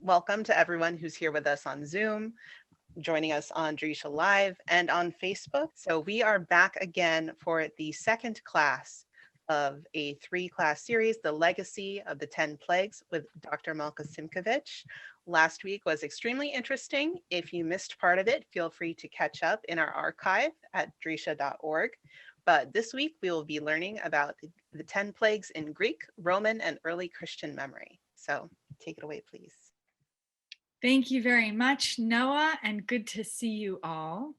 welcome to everyone who's here with us on Zoom, joining us on Drisha Live and on Facebook. So we are back again for the second class of a 3-class series, The Legacy of the 10 Plagues with Dr. Malka Simkovich. Last week was extremely interesting. If you missed part of it, feel free to catch up in our archive at drisha.org. But this week we will be learning about the 10 plagues in Greek, Roman, and early Christian memory. So take it away, please. Thank you very much, Noah, and good to see you all.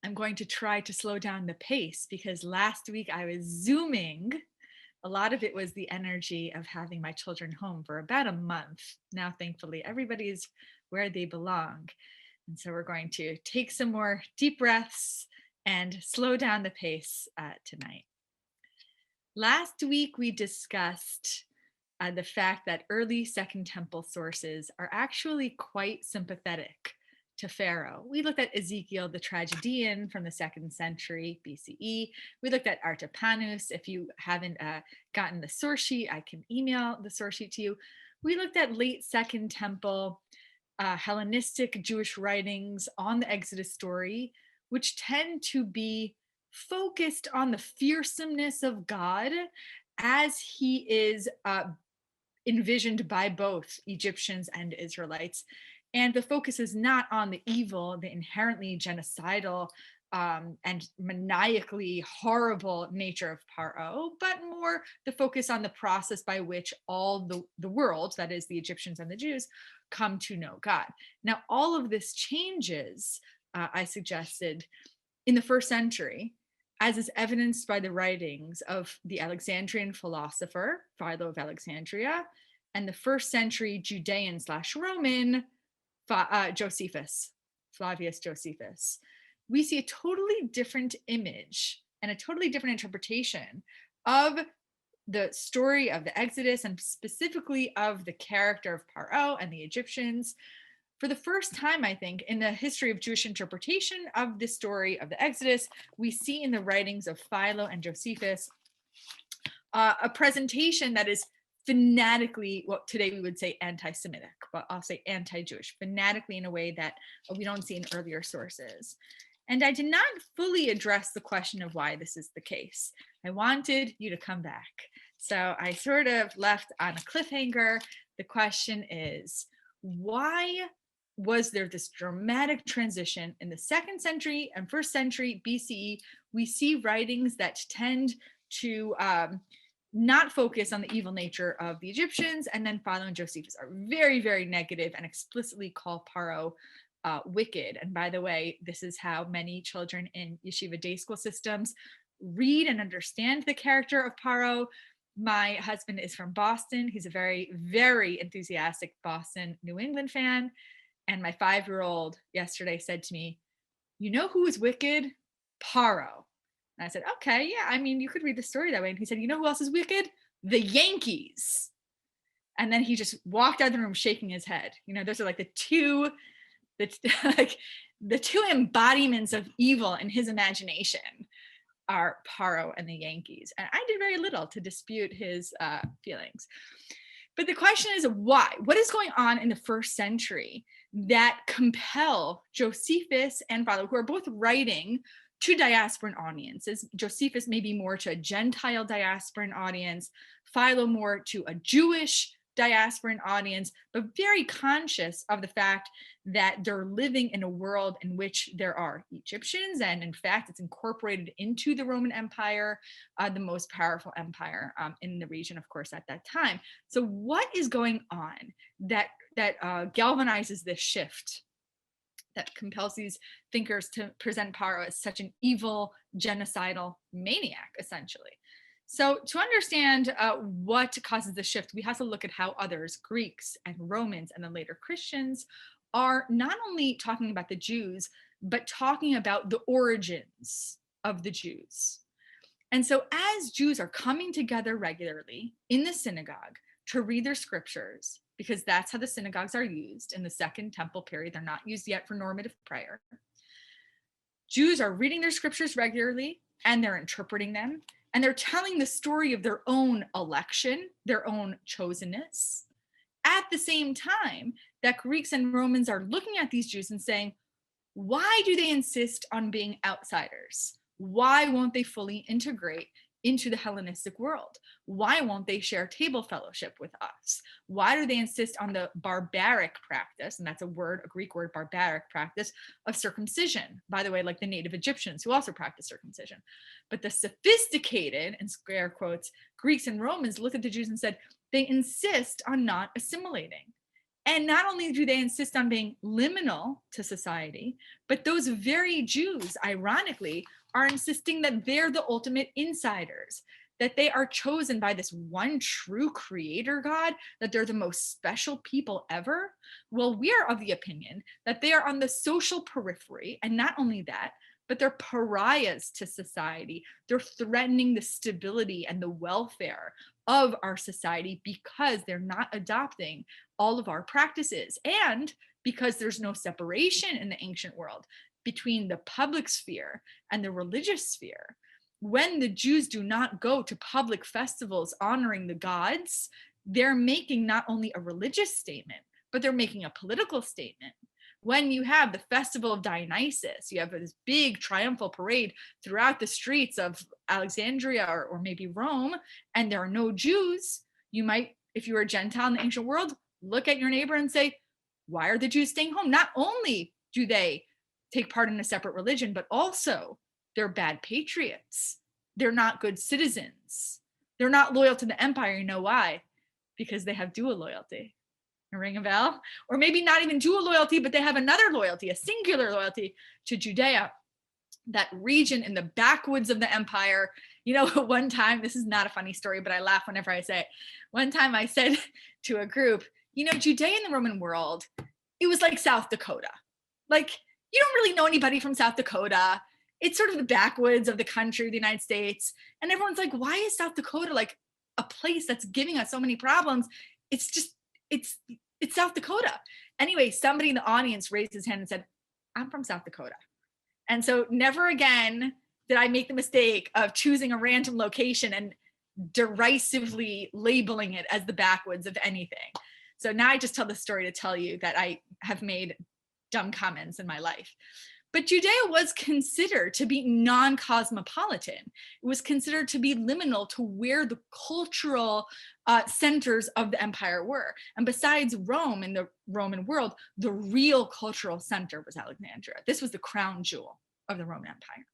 I'm going to try to slow down the pace because last week I was Zooming. A lot of it was the energy of having my children home for about a month. Now, thankfully, everybody's where they belong. And so we're going to take some more deep breaths and slow down the pace tonight. Last week, we discussed the fact that early Second Temple sources are actually quite sympathetic to Pharaoh. We looked at Ezekiel the tragedian from the 2nd century BCE. We looked at Artapanus. If you haven't gotten the source sheet, I can email the source sheet to you. We looked at late Second Temple Hellenistic Jewish writings on the Exodus story, which tend to be focused on the fearsomeness of God as he is envisioned by both Egyptians and Israelites. And the focus is not on the evil, the inherently genocidal and maniacally horrible nature of Paro, but more the focus on the process by which all the world, that is the Egyptians and the Jews, come to know God. Now, all of this changes, I suggested, in the 1st century, as is evidenced by the writings of the Alexandrian philosopher, Philo of Alexandria, and the 1st century Judean/Roman, Josephus, Flavius Josephus. We see a totally different image and a totally different interpretation of the story of the Exodus and specifically of the character of Paro and the Egyptians. For the first time, I think, in the history of Jewish interpretation of the story of the Exodus, we see in the writings of Philo and Josephus a presentation that is fanatically, what today we would say anti-Semitic, but I'll say anti-Jewish, fanatically in a way that we don't see in earlier sources. And I did not fully address the question of why this is the case. I wanted you to come back. So I sort of left on a cliffhanger. The question is, why was there this dramatic transition in the 2nd century and 1st century BCE? We see writings that tend to not focus on the evil nature of the Egyptians, and then Philo and Josephus are very, very negative and explicitly call Paro wicked. And by the way, this is how many children in yeshiva day school systems read and understand the character of Paro. My husband is from Boston. He's a very, very enthusiastic Boston, New England fan. And my 5-year-old yesterday said to me, "You know who is wicked? Paro." And I said, "Okay, yeah, I mean, you could read the story that way." And he said, "You know who else is wicked? The Yankees." And then he just walked out of the room shaking his head. You know, those are like the two embodiments of evil in his imagination are Paro and the Yankees. And I did very little to dispute his feelings. But the question is why? What is going on in the 1st century that compel Josephus and Philo, who are both writing to diasporan audiences? Josephus maybe more to a Gentile diasporan audience, Philo more to a Jewish diasporan audience, but very conscious of the fact that they're living in a world in which there are Egyptians, and in fact, it's incorporated into the Roman Empire, the most powerful empire in the region, of course, at that time. So what is going on that galvanizes this shift, that compels these thinkers to present Paro as such an evil, genocidal maniac, essentially? So to understand what causes the shift, we have to look at how others, Greeks and Romans, and then later Christians, are not only talking about the Jews, but talking about the origins of the Jews. And so as Jews are coming together regularly in the synagogue to read their scriptures, because that's how the synagogues are used in the 2nd Temple period, they're not used yet for normative prayer. Jews are reading their scriptures regularly and they're interpreting them. And they're telling the story of their own election, their own chosenness, at the same time that Greeks and Romans are looking at these Jews and saying, why do they insist on being outsiders? Why won't they fully integrate into the Hellenistic world? Why won't they share table fellowship with us? Why do they insist on the barbaric practice, and that's a word, a Greek word, barbaric practice of circumcision? By the way, like the native Egyptians who also practice circumcision. But the sophisticated, in scare quotes, Greeks and Romans look at the Jews and said, they insist on not assimilating. And not only do they insist on being liminal to society, but those very Jews, ironically, are insisting that they're the ultimate insiders, that they are chosen by this one true creator God, that they're the most special people ever. Well, we are of the opinion that they are on the social periphery. And not only that, but they're pariahs to society. They're threatening the stability and the welfare of our society because they're not adopting all of our practices, and because there's no separation in the ancient world between the public sphere and the religious sphere. When the Jews do not go to public festivals honoring the gods, they're making not only a religious statement, but they're making a political statement. When you have the festival of Dionysus, you have this big triumphal parade throughout the streets of Alexandria or maybe Rome, and there are no Jews, you might, if you were a Gentile in the ancient world, look at your neighbor and say, why are the Jews staying home? Not only do they take part in a separate religion, but also they're bad patriots. They're not good citizens. They're not loyal to the empire. You know why? Because they have dual loyalty. Ring a bell? Or maybe not even dual loyalty, but they have another loyalty, a singular loyalty to Judea, that region in the backwoods of the empire. You know, one time, this is not a funny story, but I laugh whenever I say it. One time I said to a group, you know, Judea in the Roman world, it was like South Dakota. Like, you don't really know anybody from South Dakota. It's sort of the backwoods of the country, the United States. And everyone's like, why is South Dakota like a place that's giving us so many problems? It's just, it's South Dakota. Anyway, somebody in the audience raised his hand and said, I'm from South Dakota. And so never again did I make the mistake of choosing a random location and derisively labeling it as the backwoods of anything. So now I just tell the story to tell you that I have made dumb comments in my life. But Judea was considered to be non-cosmopolitan. It was considered to be liminal to where the cultural centers of the empire were. And besides Rome in the Roman world, the real cultural center was Alexandria. This was the crown jewel of the Roman Empire.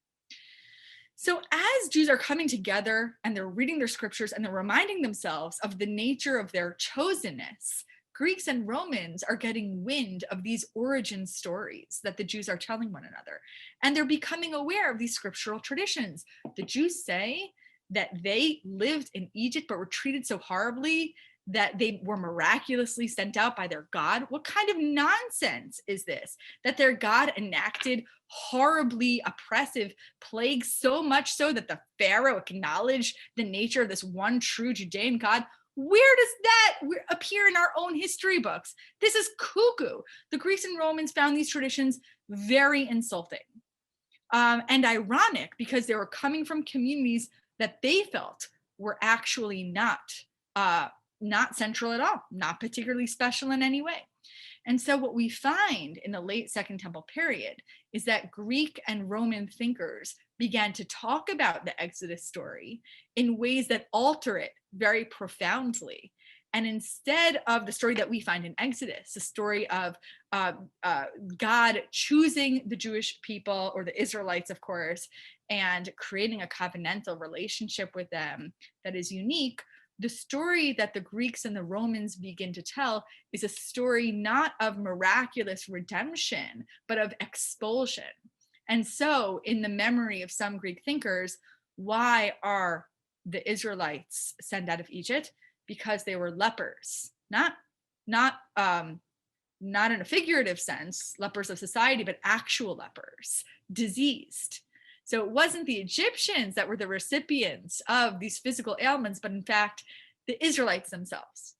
So as Jews are coming together and they're reading their scriptures and they're reminding themselves of the nature of their chosenness, Greeks and Romans are getting wind of these origin stories that the Jews are telling one another. And they're becoming aware of these scriptural traditions. The Jews say that they lived in Egypt but were treated so horribly that they were miraculously sent out by their God. What kind of nonsense is this? That their God enacted horribly oppressive plagues, so much so that the Pharaoh acknowledged the nature of this one true Judean God. Where does that appear in our own history books? This is cuckoo. The Greeks and Romans found these traditions very insulting and ironic, because they were coming from communities that they felt were actually not central at all, not particularly special in any way. And so what we find in the late Second Temple period is that Greek and Roman thinkers began to talk about the Exodus story in ways that alter it very profoundly. And instead of the story that we find in Exodus, the story of God choosing the Jewish people, or the Israelites, of course, and creating a covenantal relationship with them that is unique, the story that the Greeks and the Romans begin to tell is a story not of miraculous redemption, but of expulsion. And so, in the memory of some Greek thinkers, why are the Israelites sent out of Egypt? Because they were lepers, not in a figurative sense, lepers of society, but actual lepers, diseased. So it wasn't the Egyptians that were the recipients of these physical ailments, but in fact, the Israelites themselves.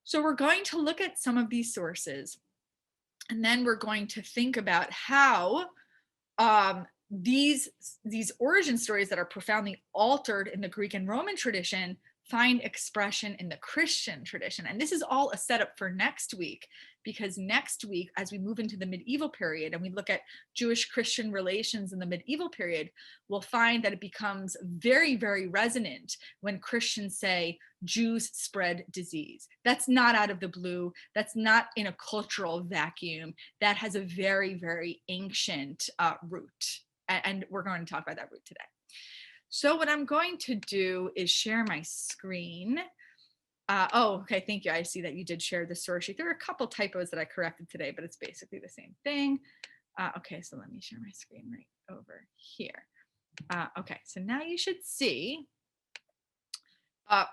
So we're going to look at some of these sources, and then we're going to think about how these origin stories that are profoundly altered in the Greek and Roman tradition find expression in the Christian tradition. And this is all a setup for next week, because next week, as we move into the medieval period and we look at Jewish-Christian relations in the medieval period, we'll find that it becomes very, very resonant when Christians say Jews spread disease. That's not out of the blue. That's not in a cultural vacuum. That has a very, very ancient root. And we're going to talk about that root today. So what I'm going to do is share my screen. Okay, thank you. I see that you did share the source sheet. There are a couple typos that I corrected today, but it's basically the same thing. Okay, so let me share my screen right over here. Okay, so now you should see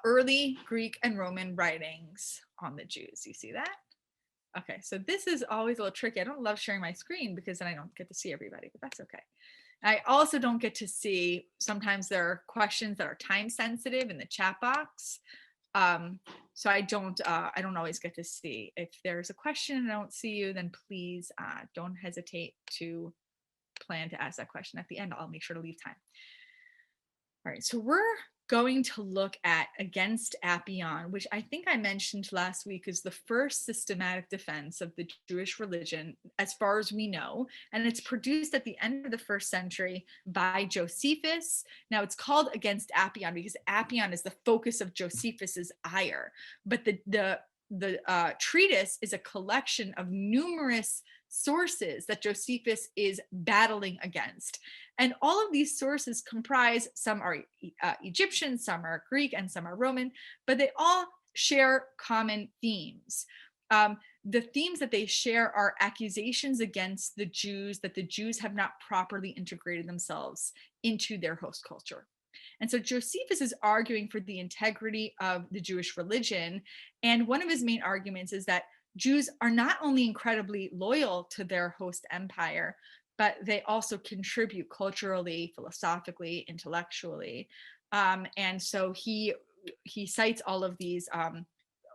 early Greek and Roman writings on the Jews. You see that? Okay, so this is always a little tricky. I don't love sharing my screen because then I don't get to see everybody, but that's okay. I also don't get to see, sometimes there are questions that are time sensitive in the chat box. So I don't always get to see. If there's a question and I don't see you, then please don't hesitate to plan to ask that question at the end. I'll make sure to leave time. All right, so we're going to look at Against Apion, which I think I mentioned last week is the first systematic defense of the Jewish religion, as far as we know. And it's produced at the end of the 1st century by Josephus. Now it's called Against Apion because Apion is the focus of Josephus's ire. But the treatise is a collection of numerous sources that Josephus is battling against. And all of these sources comprise, some are Egyptian, some are Greek, and some are Roman, but they all share common themes. The themes that they share are accusations against the Jews, that the Jews have not properly integrated themselves into their host culture. And so Josephus is arguing for the integrity of the Jewish religion. And one of his main arguments is that Jews are not only incredibly loyal to their host empire, but they also contribute culturally, philosophically, intellectually. And so he cites all of these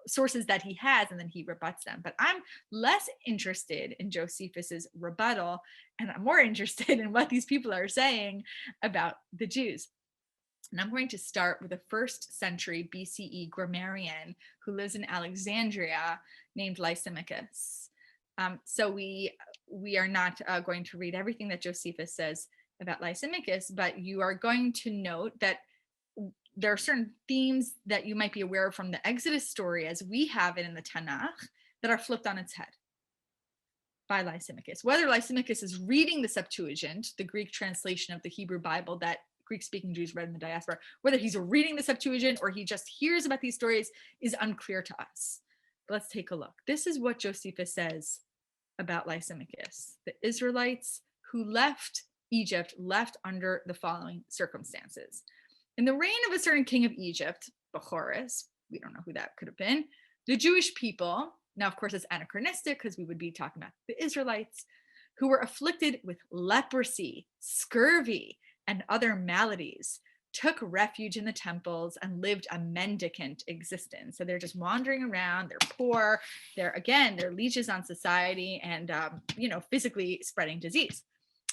sources that he has, and then he rebuts them. But I'm less interested in Josephus's rebuttal, and I'm more interested in what these people are saying about the Jews. And I'm going to start with a 1st century BCE grammarian who lives in Alexandria named Lysimachus. So we are not going to read everything that Josephus says about Lysimachus, but you are going to note that there are certain themes that you might be aware of from the Exodus story as we have it in the Tanakh that are flipped on its head by Lysimachus. Whether Lysimachus is reading the Septuagint, the Greek translation of the Hebrew Bible that Greek-speaking Jews read in the diaspora, whether he's reading the Septuagint or he just hears about these stories is unclear to us. But let's take a look. This is what Josephus says about Lysimachus. The Israelites who left Egypt left under the following circumstances. In the reign of a certain king of Egypt, Bacchorus, we don't know who that could have been, the Jewish people, now of course it's anachronistic because we would be talking about the Israelites, who were afflicted with leprosy, scurvy, and other maladies, took refuge in the temples and lived a mendicant existence. So they're just wandering around, they're poor, they're leeches on society and, physically spreading disease.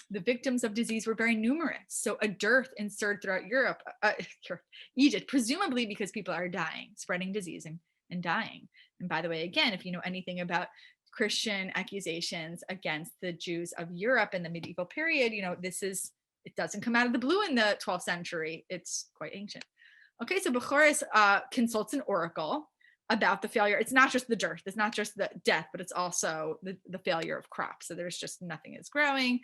The victims of disease were very numerous. So a dearth ensued throughout Egypt, presumably because people are dying, spreading disease and dying. And by the way, again, if you know anything about Christian accusations against the Jews of Europe in the medieval period, it doesn't come out of the blue in the 12th century. It's quite ancient. Okay, so Bacchorus consults an oracle about the failure. It's not just the dearth, it's not just the death, but it's also the failure of crops. So there's just nothing is growing.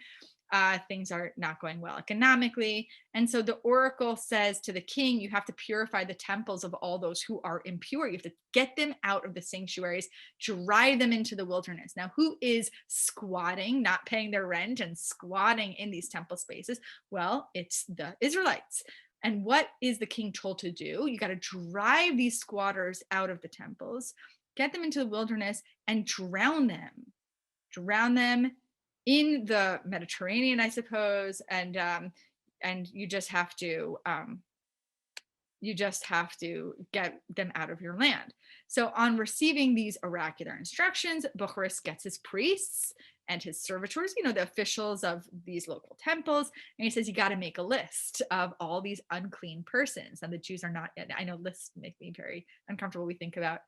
Things are not going well economically. And so the oracle says to the king, you have to purify the temples of all those who are impure. You have to get them out of the sanctuaries, drive them into the wilderness. Now, who is squatting, not paying their rent and squatting in these temple spaces? Well, it's the Israelites. And what is the king told to do? You got to drive these squatters out of the temples, get them into the wilderness and drown them in the Mediterranean, I suppose, and you just have to You just have to get them out of your land. So on receiving these oracular instructions, Bucharest gets his priests and his servitors, the officials of these local temples. And he says, you got to make a list of all these unclean persons. And the Jews are not yet, I know lists make me very uncomfortable. We think about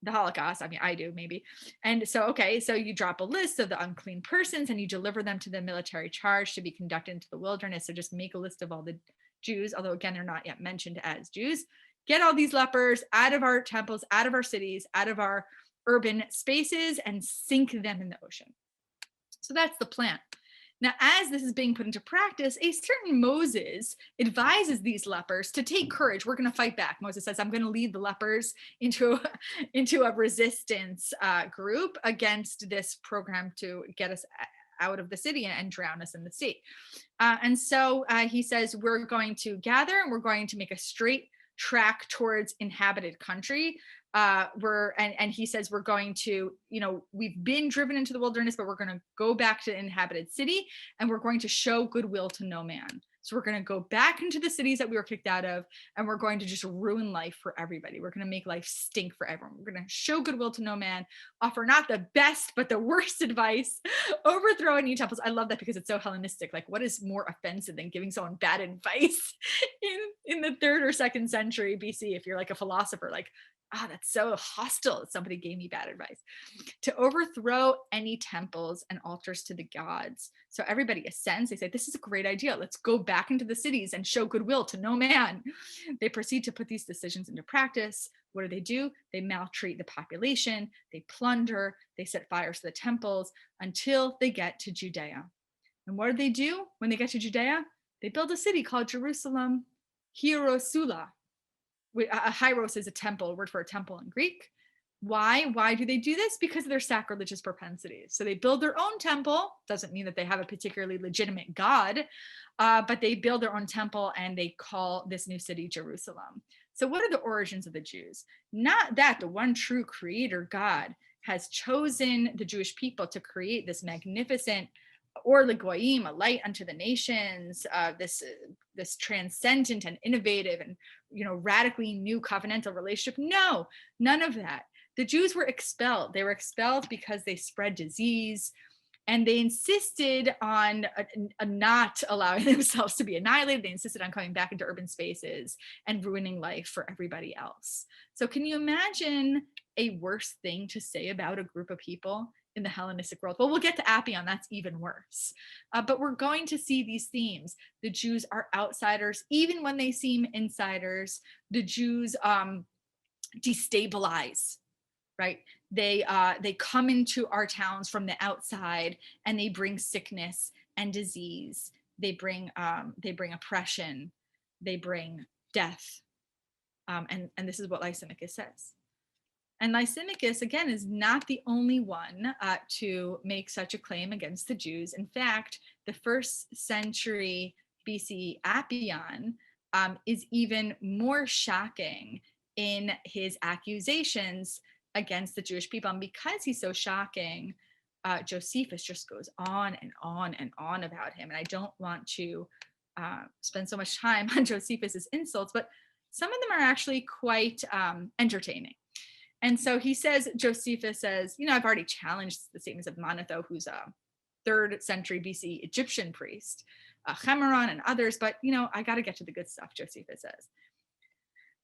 the Holocaust. I mean, I do maybe. And so, okay, so you drop a list of the unclean persons and you deliver them to the military charge to be conducted into the wilderness. So just make a list of all the Jews, although again, they're not yet mentioned as Jews. Get all these lepers out of our temples, out of our cities, out of our urban spaces, and sink them in the ocean. So that's the plan. Now, as this is being put into practice, a certain Moses advises these lepers to take courage. We're going to fight back. Moses says, I'm going to lead the lepers into a resistance group against this program to get us out of the city and drown us in the sea. And so he says, we're going to gather and we're going to make a straight track towards inhabited country. And he says, we're going to, we've been driven into the wilderness, but we're going to go back to the inhabited city and we're going to show goodwill to no man. So we're going to go back into the cities that we were kicked out of, and we're going to just ruin life for everybody. We're going to make life stink for everyone. We're going to show goodwill to no man, offer not the best, but the worst advice, overthrow any temples. I love that because it's so Hellenistic. Like, what is more offensive than giving someone bad advice in the 3rd or 2nd century BC? If you're like a philosopher, like, that's so hostile. Somebody gave me bad advice. To overthrow any temples and altars to the gods. So everybody assents. They say, this is a great idea. Let's go back into the cities and show goodwill to no man. They proceed to put these decisions into practice. What do? They maltreat the population. They plunder. They set fires to the temples until they get to Judea. And what do when they get to Judea? They build a city called Jerusalem, Hierosula. Hieros is a temple, word for a temple in Greek. Why do they do this? Because of their sacrilegious propensities. So they build their own temple. Doesn't mean that they have a particularly legitimate God, but they build their own temple and they call this new city Jerusalem. So what are the origins of the Jews? Not that the one true creator God has chosen the Jewish people to create this magnificent or legoyim, a light unto the nations, this transcendent and innovative and radically new covenantal relationship. No, none of that. The Jews were expelled. They were expelled because they spread disease, and they insisted on not allowing themselves to be annihilated. They insisted on coming back into urban spaces and ruining life for everybody else. So can you imagine a worse thing to say about a group of people in the Hellenistic world? Well, we'll get to Apion, that's even worse. But we're going to see these themes. The Jews are outsiders, even when they seem insiders. The Jews destabilize, right? They come into our towns from the outside, and they bring sickness and disease. They bring oppression. They bring death. And this is what Lysimachus says. And Lysimachus, again, is not the only one to make such a claim against the Jews. In fact, the 1st century BC Apion is even more shocking in his accusations against the Jewish people. And because he's so shocking, Josephus just goes on and on and on about him. And I don't want to spend so much time on Josephus's insults, but some of them are actually quite entertaining. And so he says, Josephus says, I've already challenged the statements of Manetho, who's a 3rd century BC Egyptian priest, Chemeron and others, but, I got to get to the good stuff, Josephus says.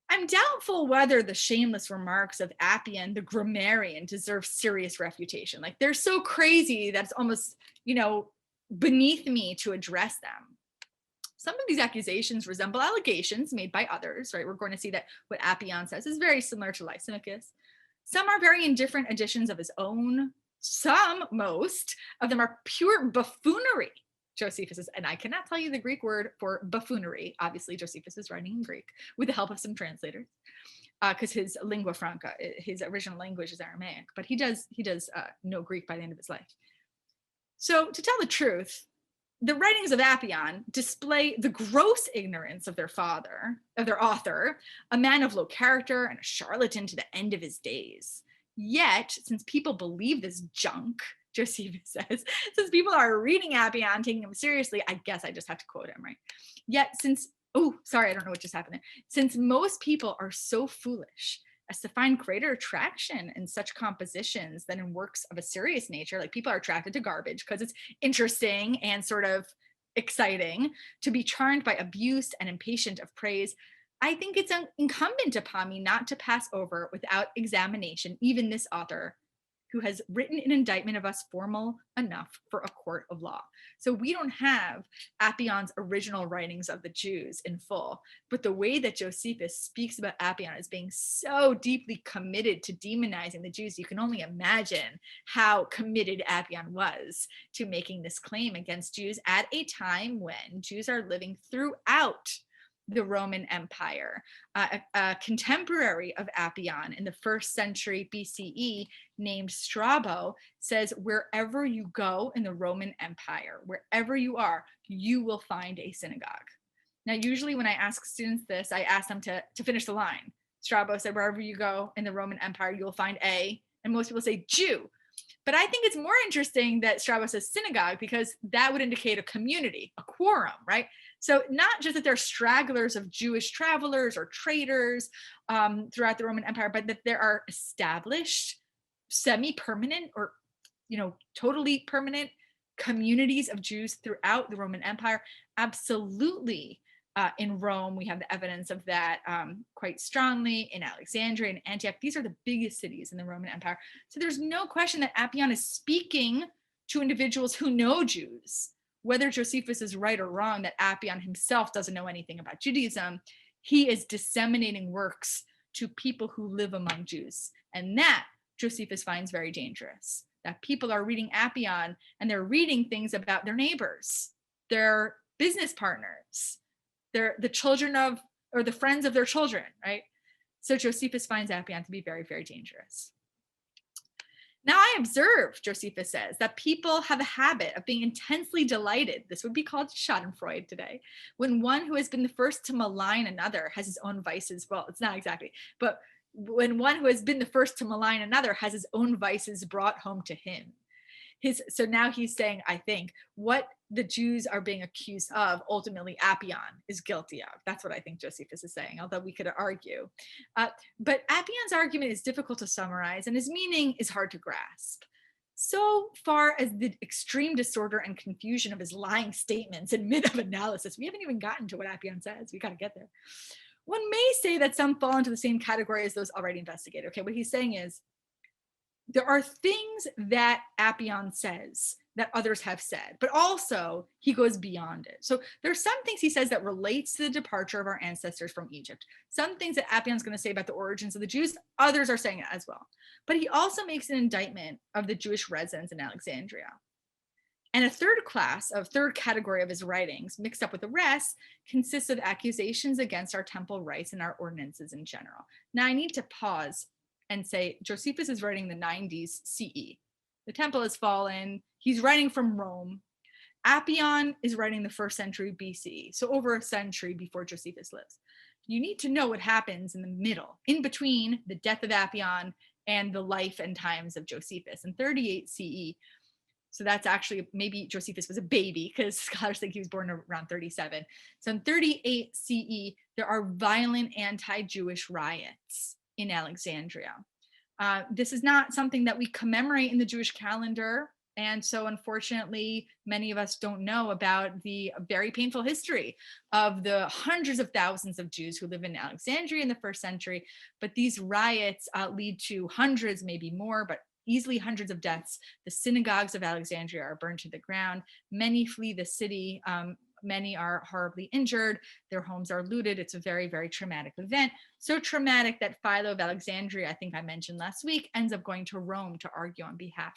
I'm doubtful whether the shameless remarks of Apion, the grammarian, deserve serious refutation. Like, they're so crazy that it's almost, beneath me to address them. Some of these accusations resemble allegations made by others, right? We're going to see that what Apion says is very similar to Lysimachus. Some are very indifferent additions of his own. Most of them are pure buffoonery, Josephus says. And I cannot tell you the Greek word for buffoonery. Obviously, Josephus is writing in Greek with the help of some translators, because his lingua franca, his original language is Aramaic, but he does know Greek by the end of his life. So to tell the truth, the writings of Apion display the gross ignorance of their author, a man of low character and a charlatan to the end of his days. Yet, since people believe this junk, Josephus says, since people are reading Apion, taking him seriously, I guess I just have to quote him, right? Yet, since oh, sorry, I don't know what just happened there. Since most people are so foolish as to find greater attraction in such compositions than in works of a serious nature, like people are attracted to garbage because it's interesting and sort of exciting, to be charmed by abuse and impatient of praise, I think it's incumbent upon me not to pass over without examination even this author, who has written an indictment of us formal enough for a court of law. So we don't have Appion's original writings of the Jews in full, but the way that Josephus speaks about Appion as being so deeply committed to demonizing the Jews, you can only imagine how committed Appion was to making this claim against Jews at a time when Jews are living throughout the Roman Empire. A contemporary of Appion in the 1st century BCE named Strabo says, wherever you go in the Roman Empire, wherever you are, you will find a synagogue. Now, usually when I ask students this, I ask them to finish the line. Strabo said, wherever you go in the Roman Empire, you will find a, and most people say Jew. But I think it's more interesting that Strabo says synagogue, because that would indicate a community, a quorum, right? So not just that they're stragglers of Jewish travelers or traders throughout the Roman Empire, but that there are established, semi-permanent, or totally permanent communities of Jews throughout the Roman Empire. Absolutely. In Rome, we have the evidence of that quite strongly. In Alexandria and Antioch, these are the biggest cities in the Roman Empire. So there's no question that Appion is speaking to individuals who know Jews. Whether Josephus is right or wrong, that Appion himself doesn't know anything about Judaism, he is disseminating works to people who live among Jews. And that Josephus finds very dangerous, that people are reading Appion and they're reading things about their neighbors, their business partners, the children of, or the friends of their children, right? So Josephus finds Appion to be very, very dangerous. Now I observe, Josephus says, that people have a habit of being intensely delighted, this would be called schadenfreude today, when one who has been the first to malign another has his own vices. Well, it's not exactly, but when one who has been the first to malign another has his own vices brought home to him. So now he's saying, I think, what the Jews are being accused of, ultimately Appion is guilty of. That's what I think Josephus is saying, although we could argue. But Appion's argument is difficult to summarize, and his meaning is hard to grasp. So far as the extreme disorder and confusion of his lying statements admit of analysis, we haven't even gotten to what Appion says. We got to get there. One may say that some fall into the same category as those already investigated. Okay, what he's saying is, there are things that Appion says that others have said, but also he goes beyond it. So there's some things he says that relates to the departure of our ancestors from Egypt. Some things that Appion's going to say about the origins of the Jews, others are saying it as well. But he also makes an indictment of the Jewish residents in Alexandria. And a third category of his writings, mixed up with the rest, consists of accusations against our temple rights and our ordinances in general. Now I need to pause and say Josephus is writing the 90s CE. The temple has fallen. He's writing from Rome. Appion is writing the 1st century BCE, so over a century before Josephus lives. You need to know what happens in the middle, in between the death of Appion and the life and times of Josephus in 38 CE. So that's actually, maybe Josephus was a baby, because scholars think he was born around 37. So in 38 CE, there are violent anti-Jewish riots in Alexandria. This is not something that we commemorate in the Jewish calendar. And so unfortunately, many of us don't know about the very painful history of the hundreds of thousands of Jews who live in Alexandria in the 1st century. But these riots lead to hundreds, maybe more, but easily hundreds of deaths. The synagogues of Alexandria are burned to the ground. Many flee the city. Many are horribly injured. Their homes are looted. It's a very, very traumatic event. So traumatic that Philo of Alexandria, I think I mentioned last week, ends up going to Rome to argue on behalf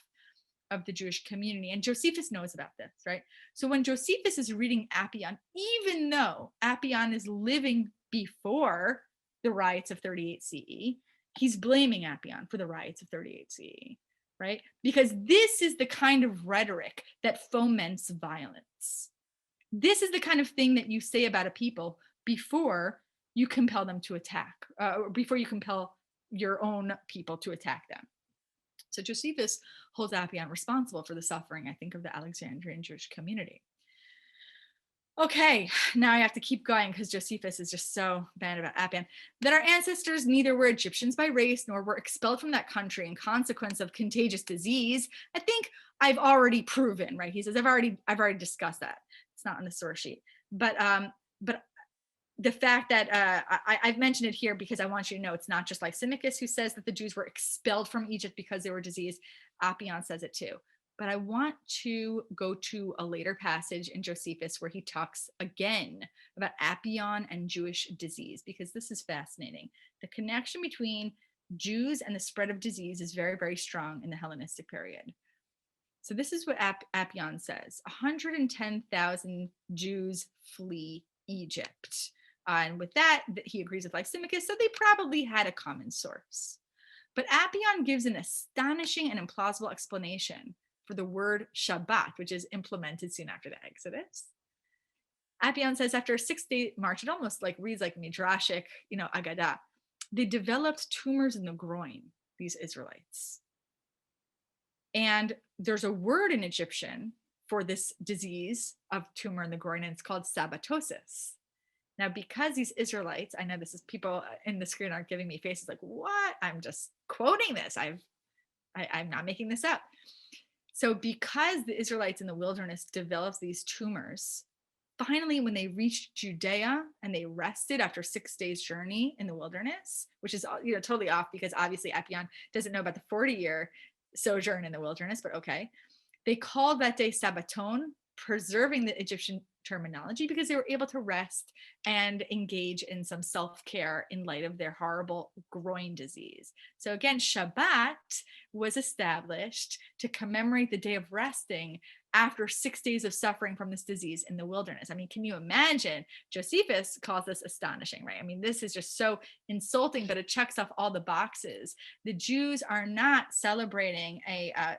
of the Jewish community. And Josephus knows about this, right? So when Josephus is reading Appion, even though Appion is living before the riots of 38 CE, he's blaming Appion for the riots of 38 CE, right? Because this is the kind of rhetoric that foments violence. This is the kind of thing that you say about a people before you compel them to attack, or before you compel your own people to attack them. So Josephus holds Appion responsible for the suffering, I think, of the Alexandrian Jewish community. Okay, now I have to keep going because Josephus is just so bad about Appian. That our ancestors neither were Egyptians by race nor were expelled from that country in consequence of contagious disease. I think I've already proven, right? He says I've already discussed that. It's not on the source sheet, but the fact that I've mentioned it here because I want you to know it's not just like Simkovich who says that the Jews were expelled from Egypt because they were diseased. Appian says it too. But I want to go to a later passage in Josephus where he talks again about Appian and Jewish disease, because this is fascinating. The connection between Jews and the spread of disease is very, very strong in the Hellenistic period. So this is what Appian says. 110,000 Jews flee Egypt. And with that, he agrees with Lysimachus, so they probably had a common source. But Appian gives an astonishing and implausible explanation for the word Shabbat, which is implemented soon after the Exodus. Appian says after a 6-day march, it almost like reads like Midrashic, Agadah, they developed tumors in the groin, these Israelites. And there's a word in Egyptian for this disease of tumor in the groin, and it's called sabbatosis. Now, because these Israelites, I know this is people in the screen aren't giving me faces like, what? I'm just quoting this. I'm not making this up. So because the Israelites in the wilderness developed these tumors, finally, when they reached Judea and they rested after 6 days journey in the wilderness, which is totally off because obviously Appian doesn't know about the 40-year sojourn in the wilderness, but okay. They called that day Sabbaton, preserving the Egyptian terminology because they were able to rest and engage in some self-care in light of their horrible groin disease. So again, Shabbat was established to commemorate the day of resting after 6 days of suffering from this disease in the wilderness. I mean, can you imagine? Josephus calls this astonishing, right? I mean, this is just so insulting, but it checks off all the boxes. The Jews are not celebrating a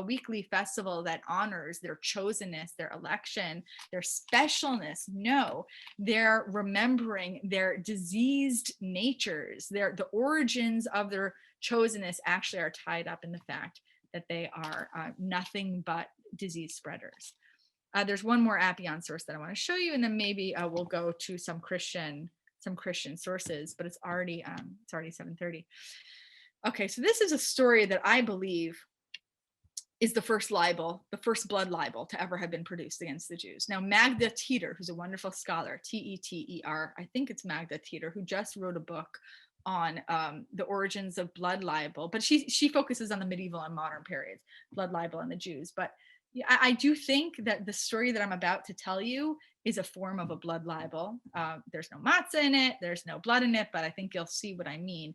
weekly festival that honors their chosenness, their election, their specialness. No, they're remembering their diseased natures. The origins of their chosenness actually are tied up in the fact that they are nothing but disease spreaders. There's one more Appian source that I want to show you, and then maybe we'll go to some Christian sources, but it's already 7:30. Okay, so this is a story that I believe is the first blood libel to ever have been produced against the Jews. Now, Magda Teeter, who's a wonderful scholar, Teter, I think it's Magda Teeter, who just wrote a book on the origins of blood libel, but she focuses on the medieval and modern periods, blood libel and the Jews. But I do think that the story that I'm about to tell you is a form of a blood libel. There's no matzah in it, there's no blood in it, but I think you'll see what I mean.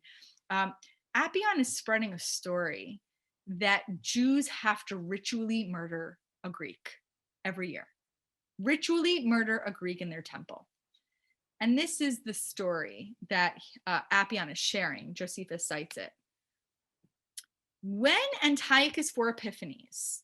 Appian is spreading a story that Jews have to ritually murder a Greek every year. Ritually murder a Greek in their temple. And this is the story that Appian is sharing. Josephus cites it. When Antiochus IV Epiphanes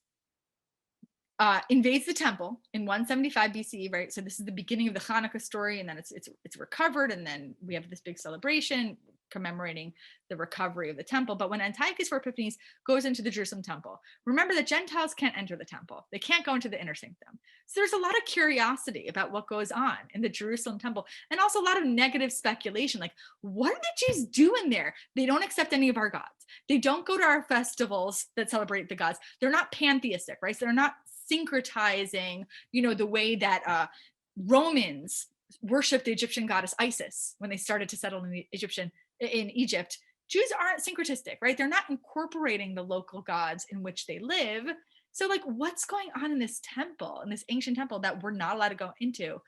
invades the temple in 175 BCE, right? So this is the beginning of the Hanukkah story, and then it's recovered, and then we have this big celebration commemorating the recovery of the temple. But when Antiochus IV Epiphanes goes into the Jerusalem temple, remember that Gentiles can't enter the temple. They can't go into the inner sanctum. So there's a lot of curiosity about what goes on in the Jerusalem temple, and also a lot of negative speculation. Like, what are the Jews doing there? They don't accept any of our gods. They don't go to our festivals that celebrate the gods. They're not pantheistic, right? So they're not syncretizing, the way that Romans worshiped the Egyptian goddess Isis when they started to settle in Egypt. Jews aren't syncretistic, right? They're not incorporating the local gods in which they live. So like, what's going on in this temple, in this ancient temple that we're not allowed to go into?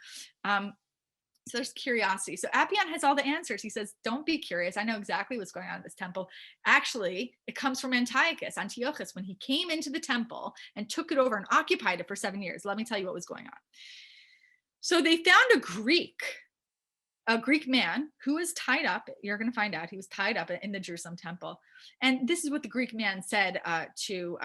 So there's curiosity. So Appian has all the answers. He says, don't be curious. I know exactly what's going on in this temple. Actually, it comes from Antiochus, when he came into the temple and took it over and occupied it for 7 years. Let me tell you what was going on. So they found a Greek man who was tied up. You're going to find out he was tied up in the Jerusalem temple. And this is what the Greek man said to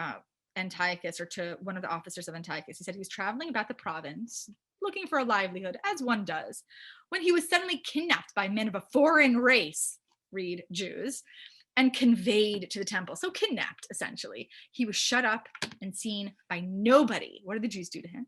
Antiochus, or to one of the officers of Antiochus. He said he was traveling about the province, looking for a livelihood, as one does, when he was suddenly kidnapped by men of a foreign race, read Jews, and conveyed to the temple. So kidnapped, essentially. He was shut up and seen by nobody. What did the Jews do to him?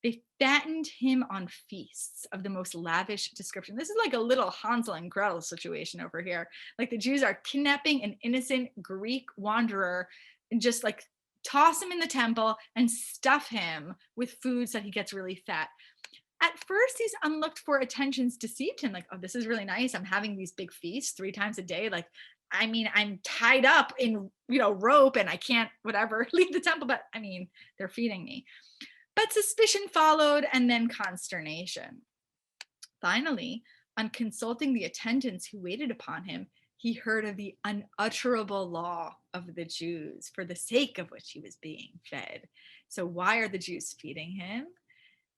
They fattened him on feasts of the most lavish description. This is like a little Hansel and Gretel situation over here. Like the Jews are kidnapping an innocent Greek wanderer and just like toss him in the temple and stuff him with foods that he gets really fat. At first, these unlooked for attentions deceived him. Like, oh, this is really nice. I'm having these big feasts 3 times a day. Like, I mean, I'm tied up in, rope and I can't, whatever, leave the temple. But I mean, they're feeding me. But suspicion followed and then consternation. Finally, on consulting the attendants who waited upon him, he heard of the unutterable law of the Jews, for the sake of which he was being fed. So why are the Jews feeding him?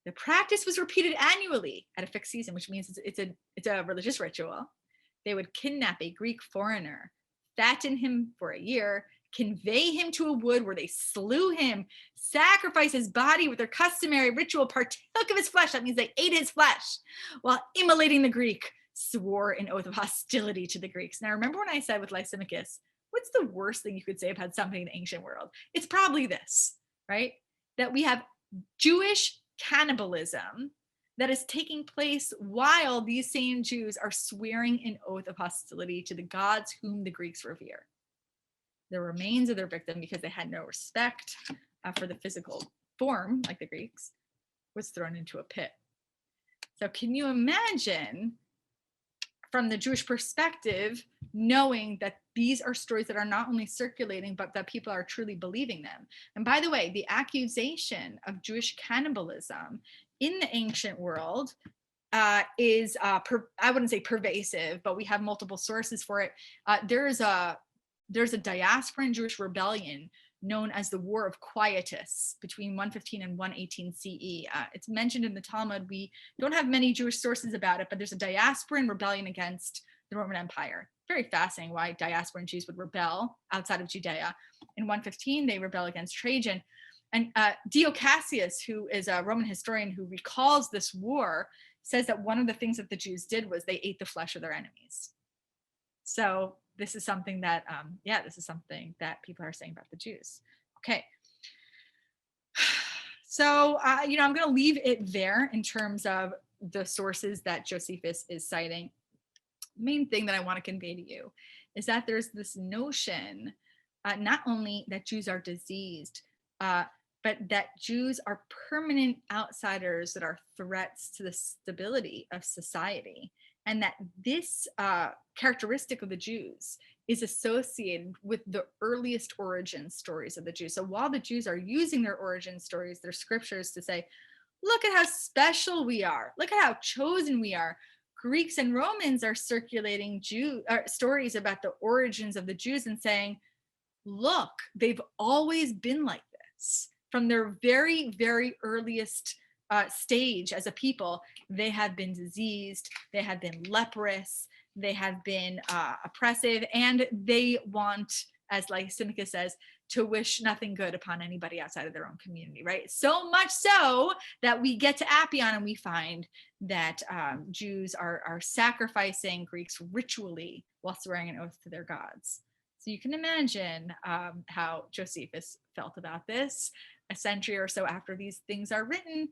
The practice was repeated annually at a fixed season, which means it's a religious ritual. They would kidnap a Greek foreigner, fatten him for a year, convey him to a wood where they slew him, sacrifice his body with their customary ritual, partook of his flesh. That means they ate his flesh, while immolating the Greek, swore an oath of hostility to the Greeks. Now, remember when I said with Lysimachus, what's the worst thing you could say about something in the ancient world? It's probably this, right? That we have Jewish cannibalism that is taking place while these same Jews are swearing an oath of hostility to the gods whom the Greeks revere. The remains of their victim, because they had no respect for the physical form, like the Greeks, was thrown into a pit. So can you imagine, from the Jewish perspective, knowing that these are stories that are not only circulating, but that people are truly believing them? And by the way, the accusation of Jewish cannibalism in the ancient world is, I wouldn't say pervasive, but we have multiple sources for it. There's a diasporan Jewish rebellion known as the War of Quietus between 115 and 118 CE. It's mentioned in the Talmud. We don't have many Jewish sources about it, but there's a diasporan rebellion against the Roman Empire. Very fascinating why diasporan Jews would rebel outside of Judea. In 115, they rebel against Trajan. And Dio Cassius, who is a Roman historian who recalls this war, says that one of the things that the Jews did was they ate the flesh of their enemies. So this is something that, this is something that people are saying about the Jews. Okay. So, I'm going to leave it there in terms of the sources that Josephus is citing. The main thing that I want to convey to you is that there's this notion, not only that Jews are diseased, but that Jews are permanent outsiders that are threats to the stability of society. And that this characteristic of the Jews is associated with the earliest origin stories of the Jews. So while the Jews are using their origin stories, their scriptures, to say, look at how special we are, look at how chosen we are, Greeks and Romans are circulating stories about the origins of the Jews and saying, look, they've always been like this. From their very, very earliest stage as a people, they have been diseased, they have been leprous, they have been oppressive, and they want, as Lysimachus says, to wish nothing good upon anybody outside of their own community, right? So much so that we get to Appian and we find that Jews are sacrificing Greeks ritually while swearing an oath to their gods. So you can imagine how Josephus felt about this a century or so after these things are written,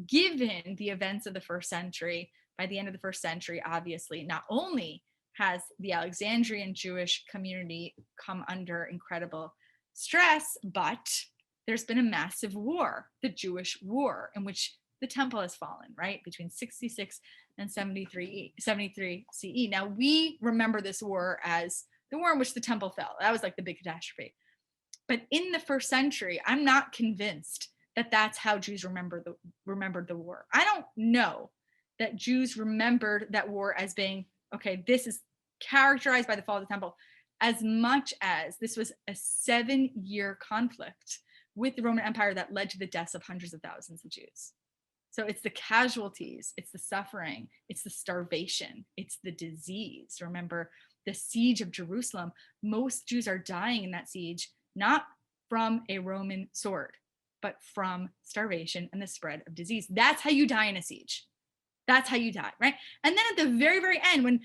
given the events of the first century. By the end of the first century, obviously, not only has the Alexandrian Jewish community come under incredible stress, but there's been a massive war, the Jewish War, in which the temple has fallen, right? Between 66 and 73 CE. Now, we remember this war as the war in which the temple fell. That was like the big catastrophe. But in the first century, I'm not convinced that that's how Jews remembered the war. I don't know that Jews remembered that war as being, okay, this is characterized by the fall of the temple, as much as this was a 7-year conflict with the Roman Empire that led to the deaths of hundreds of thousands of Jews. So it's the casualties, it's the suffering, it's the starvation, it's the disease. Remember the siege of Jerusalem. Most Jews are dying in that siege, not from a Roman sword, but from starvation and the spread of disease. That's how you die in a siege. That's how you die, right? And then at the very, very end, when,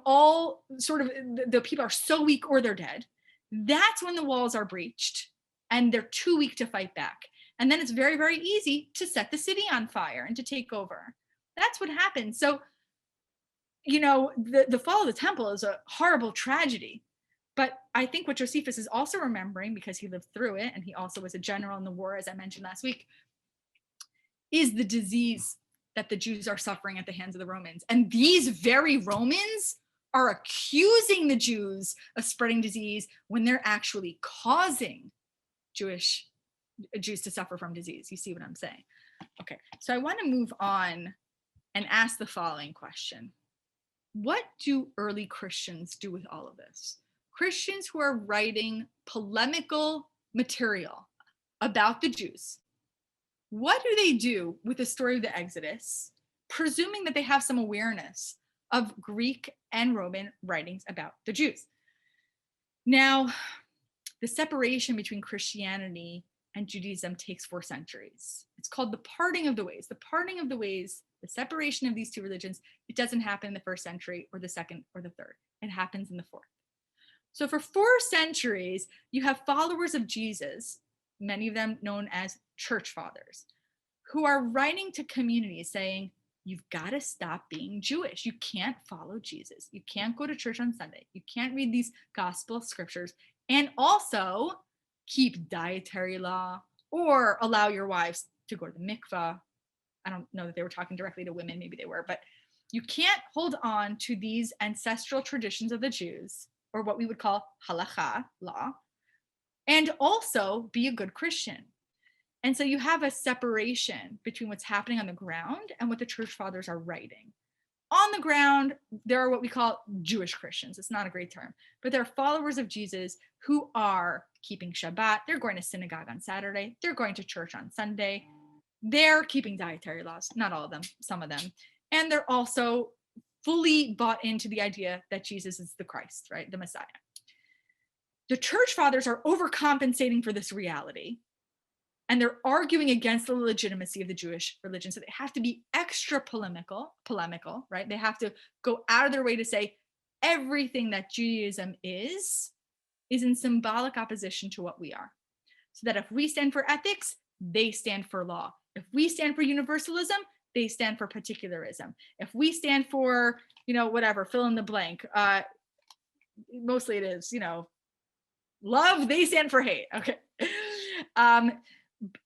all sort of the people are so weak or they're dead, that's when the walls are breached and they're too weak to fight back. And then it's very, very easy to set the city on fire and to take over. That's what happens. So, the fall of the temple is a horrible tragedy. But I think what Josephus is also remembering, because he lived through it, and he also was a general in the war, as I mentioned last week, is the disease that the Jews are suffering at the hands of the Romans. And these very Romans are accusing the Jews of spreading disease when they're actually causing Jews to suffer from disease. You see what I'm saying? Okay, so I want to move on and ask the following question. What do early Christians do with all of this? Christians who are writing polemical material about the Jews, what do they do with the story of the Exodus, presuming that they have some awareness of Greek and Roman writings about the Jews? Now, the separation between Christianity and Judaism takes 4 centuries. It's called the parting of the ways. The parting of the ways, the separation of these two religions, it doesn't happen in the 1st century or the 2nd or the 3rd. It happens in the 4th. So for 4 centuries, you have followers of Jesus, many of them known as church fathers, who are writing to communities saying, you've got to stop being Jewish. You can't follow Jesus. You can't go to church on Sunday. You can't read these gospel scriptures and also keep dietary law or allow your wives to go to the mikvah. I don't know that they were talking directly to women. Maybe they were, but you can't hold on to these ancestral traditions of the Jews, or what we would call halakha, law, and also be a good Christian. And so you have a separation between what's happening on the ground and what the church fathers are writing. On the ground, there are what we call Jewish Christians. It's not a great term, but they're followers of Jesus who are keeping Shabbat. They're going to synagogue on Saturday. They're going to church on Sunday. They're keeping dietary laws, not all of them, some of them. And they're also fully bought into the idea that Jesus is the Christ, right? The Messiah. The church fathers are overcompensating for this reality. And they're arguing against the legitimacy of the Jewish religion. So they have to be extra polemical, right? They have to go out of their way to say everything that Judaism is in symbolic opposition to what we are. So that if we stand for ethics, they stand for law. If we stand for universalism, they stand for particularism. If we stand for, whatever, fill in the blank, mostly it is, love, they stand for hate. Okay.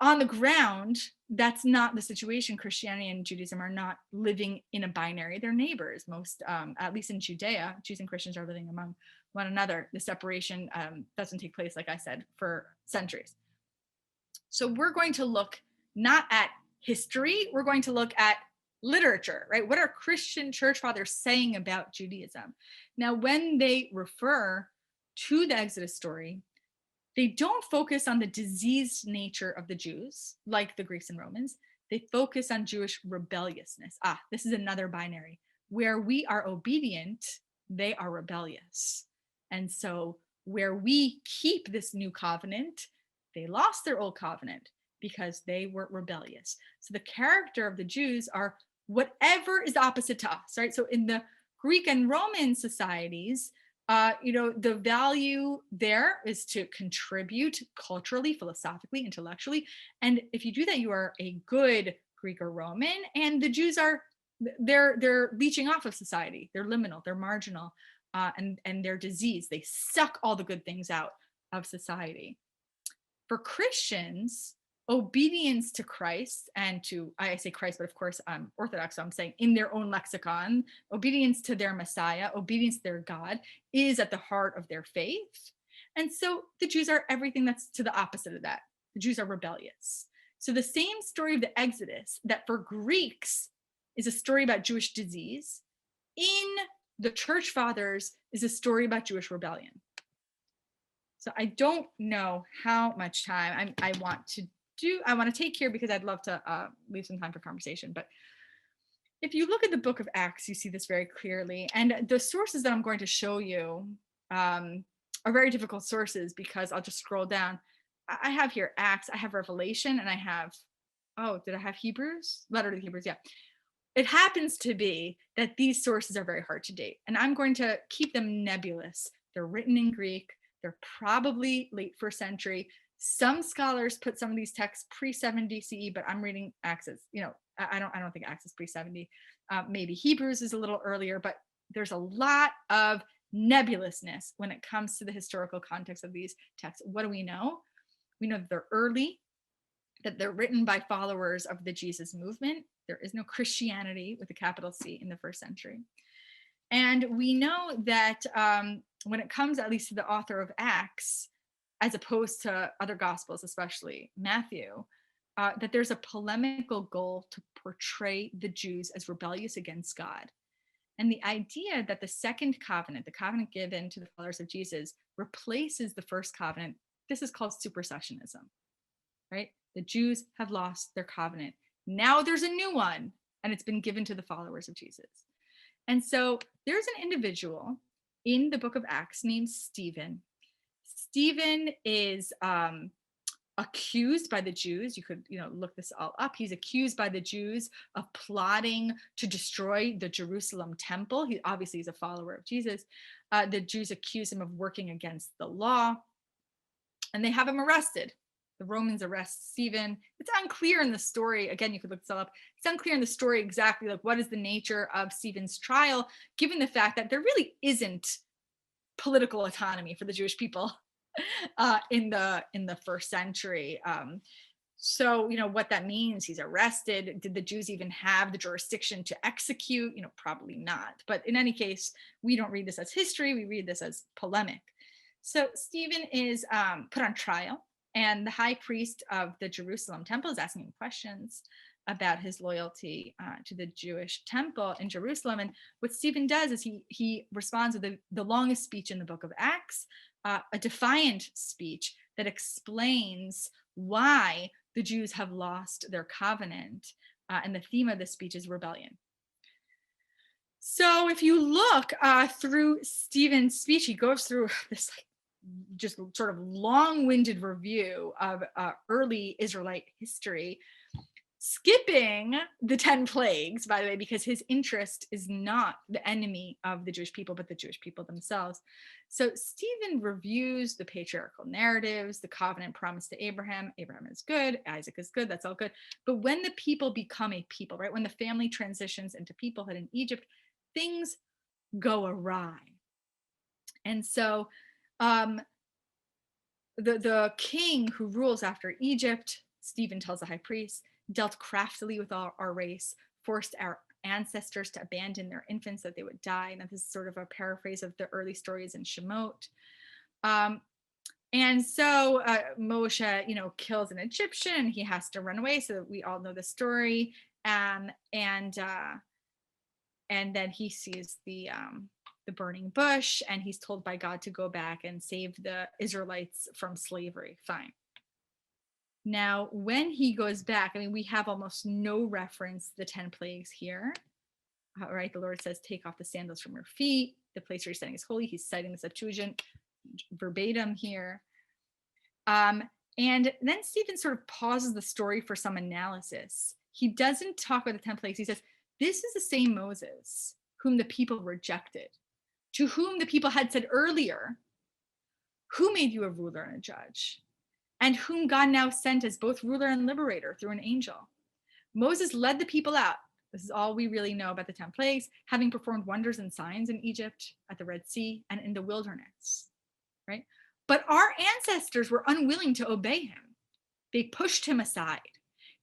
On the ground, that's not the situation. Christianity and Judaism are not living in a binary. They're neighbors. Most, at least in Judea, Jews and Christians are living among one another. The separation doesn't take place, like I said, for centuries. So we're going to look not at history, we're going to look at literature, right? What are Christian church fathers saying about Judaism? Now, when they refer to the Exodus story, they don't focus on the diseased nature of the Jews, like the Greeks and Romans. They focus on Jewish rebelliousness. This is another binary. Where we are obedient, they are rebellious. And so where we keep this new covenant, they lost their old covenant because they were rebellious. So the character of the Jews are whatever is opposite to us, right? So in the Greek and Roman societies, the value there is to contribute culturally, philosophically, intellectually. And if you do that, you are a good Greek or Roman. And the Jews they're leeching off of society. They're liminal, they're marginal, and they're diseased. They suck all the good things out of society. For Christians, obedience to Christ and to, I say Christ, but of course I'm Orthodox, so I'm saying in their own lexicon, obedience to their Messiah, obedience to their God is at the heart of their faith. And so the Jews are everything that's to the opposite of that. The Jews are rebellious. So the same story of the Exodus that for Greeks is a story about Jewish disease, in the church fathers is a story about Jewish rebellion. So I don't know how much time I want to take here because I'd love to leave some time for conversation. But if you look at the book of Acts, you see this very clearly. And the sources that I'm going to show you are very difficult sources because I'll just scroll down. I have here Acts, I have Revelation, and I have, did I have Hebrews? Letter to the Hebrews, yeah. It happens to be that these sources are very hard to date, and I'm going to keep them nebulous. They're written in Greek. They're probably late 1st century. Some scholars put some of these texts pre-70 CE, but I'm reading Acts as, I don't think Acts is pre-70. Maybe Hebrews is a little earlier, but there's a lot of nebulousness when it comes to the historical context of these texts. What do we know? We know that they're early, that they're written by followers of the Jesus movement. There is no Christianity with a capital C in the first century. And we know that when it comes at least to the author of Acts, as opposed to other gospels, especially Matthew, that there's a polemical goal to portray the Jews as rebellious against God. And the idea that the second covenant, the covenant given to the followers of Jesus, replaces the first covenant, this is called supersessionism, right? The Jews have lost their covenant. Now there's a new one, and it's been given to the followers of Jesus. And so there's an individual in the book of Acts named Stephen. Stephen is accused by the Jews. You could, look this all up. He's accused by the Jews of plotting to destroy the Jerusalem temple. He obviously is a follower of Jesus. The Jews accuse him of working against the law, and they have him arrested. The Romans arrest Stephen. It's unclear in the story. Again, you could look this all up. It's unclear in the story exactly like what is the nature of Stephen's trial, given the fact that there really isn't political autonomy for the Jewish people in the first century. So, what that means, he's arrested. Did the Jews even have the jurisdiction to execute? Probably not. But in any case, we don't read this as history. We read this as polemic. So Stephen is put on trial, and the high priest of the Jerusalem temple is asking him questions about his loyalty to the Jewish temple in Jerusalem. And what Stephen does is he responds with the longest speech in the book of Acts, a defiant speech that explains why the Jews have lost their covenant. And the theme of this speech is rebellion. So if you look through Stephen's speech, he goes through this just sort of long-winded review of early Israelite history, skipping the 10 plagues, by the way, because his interest is not the enemy of the Jewish people, but the Jewish people themselves. So Stephen reviews the patriarchal narratives, the covenant promised to Abraham. Abraham is good, Isaac is good, that's all good. But when the people become a people, right, when the family transitions into peoplehood in Egypt, things go awry. And so the king who rules after Egypt, Stephen tells the high priest, dealt craftily with our race, forced our ancestors to abandon their infants that they would die. And this is sort of a paraphrase of the early stories in Shemot. And so Moshe, kills an Egyptian, and he has to run away. So we all know the story. And then he sees the burning bush, and he's told by God to go back and save the Israelites from slavery. Fine. Now, when he goes back, we have almost no reference to the 10 plagues here, right? The Lord says, take off the sandals from your feet. The place where you're standing is holy. He's citing the Septuagint verbatim here. And then Stephen sort of pauses the story for some analysis. He doesn't talk about the 10 plagues. He says, this is the same Moses whom the people rejected, to whom the people had said earlier, who made you a ruler and a judge? And whom God now sent as both ruler and liberator through an angel. Moses led the people out. This is all we really know about the 10 plagues, having performed wonders and signs in Egypt, at the Red Sea, and in the wilderness, right? But our ancestors were unwilling to obey him. They pushed him aside.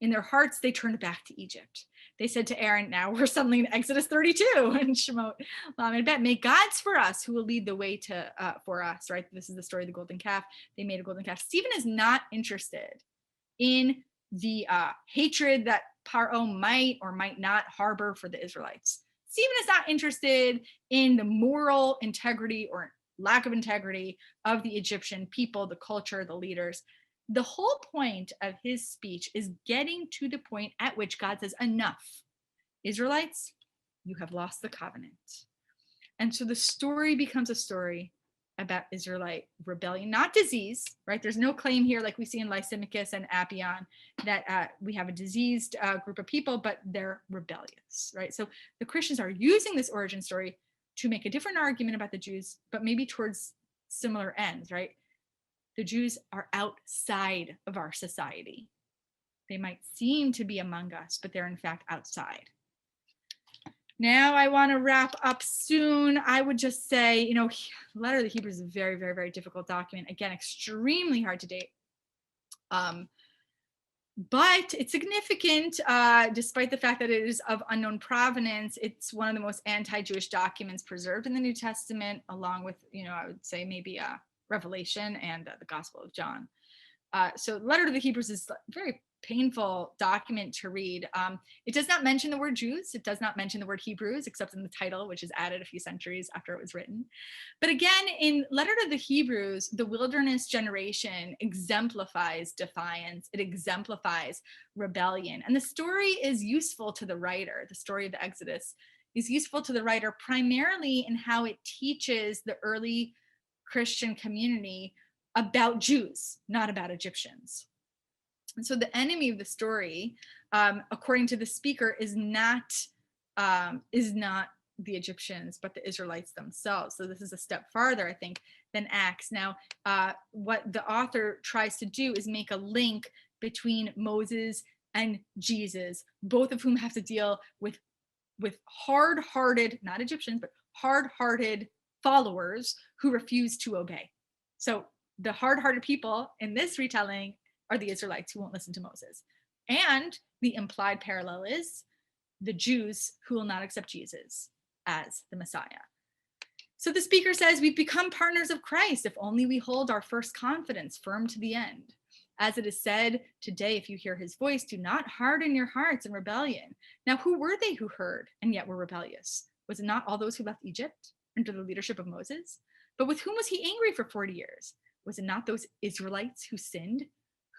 In their hearts, they turned back to Egypt. They said to Aaron, now we're suddenly in Exodus 32 and Shemot, and bet, make gods for us who will lead the way for us, right? This is the story of the golden calf. They made a golden calf. Stephen is not interested in the hatred that Paro might or might not harbor for the Israelites. Stephen is not interested in the moral integrity or lack of integrity of the Egyptian people, the culture, the leaders. The whole point of his speech is getting to the point at which God says, enough. Israelites, you have lost the covenant. And so the story becomes a story about Israelite rebellion, not disease, right? There's no claim here, like we see in Lysimachus and Appian, that we have a diseased group of people, but they're rebellious, right? So the Christians are using this origin story to make a different argument about the Jews, but maybe towards similar ends, right? The Jews are outside of our society. They might seem to be among us, but they're in fact outside. Now I want to wrap up soon. I would just say, you know, letter of the Hebrews is a very, very, very difficult document. Again, extremely hard to date. But it's significant, despite the fact that it is of unknown provenance. It's one of the most anti-Jewish documents preserved in the New Testament, along with, you know, I would say maybe Revelation and the Gospel of John. So the letter to the Hebrews is a very painful document to read. It does not mention the word Jews. It does not mention the word Hebrews, except in the title, which is added a few centuries after it was written. But again, in letter to the Hebrews, the wilderness generation exemplifies defiance. It exemplifies rebellion. And the story is useful to the writer. The story of the Exodus is useful to the writer primarily in how it teaches the early Christian community about Jews, not about Egyptians. And so the enemy of the story, according to the speaker, is not the Egyptians, but the Israelites themselves. So this is a step farther, I think, than Acts. Now, what the author tries to do is make a link between Moses and Jesus, both of whom have to deal with hard-hearted, not Egyptians, but hard-hearted followers who refuse to obey. So the hard-hearted people in this retelling are the Israelites who won't listen to Moses. And the implied parallel is the Jews who will not accept Jesus as the Messiah. So the speaker says, we've become partners of Christ if only we hold our first confidence firm to the end. As it is said, today, if you hear his voice, do not harden your hearts in rebellion. Now, who were they who heard and yet were rebellious? Was it not all those who left Egypt under the leadership of Moses? But with whom was he angry for 40 years? Was it not those Israelites who sinned,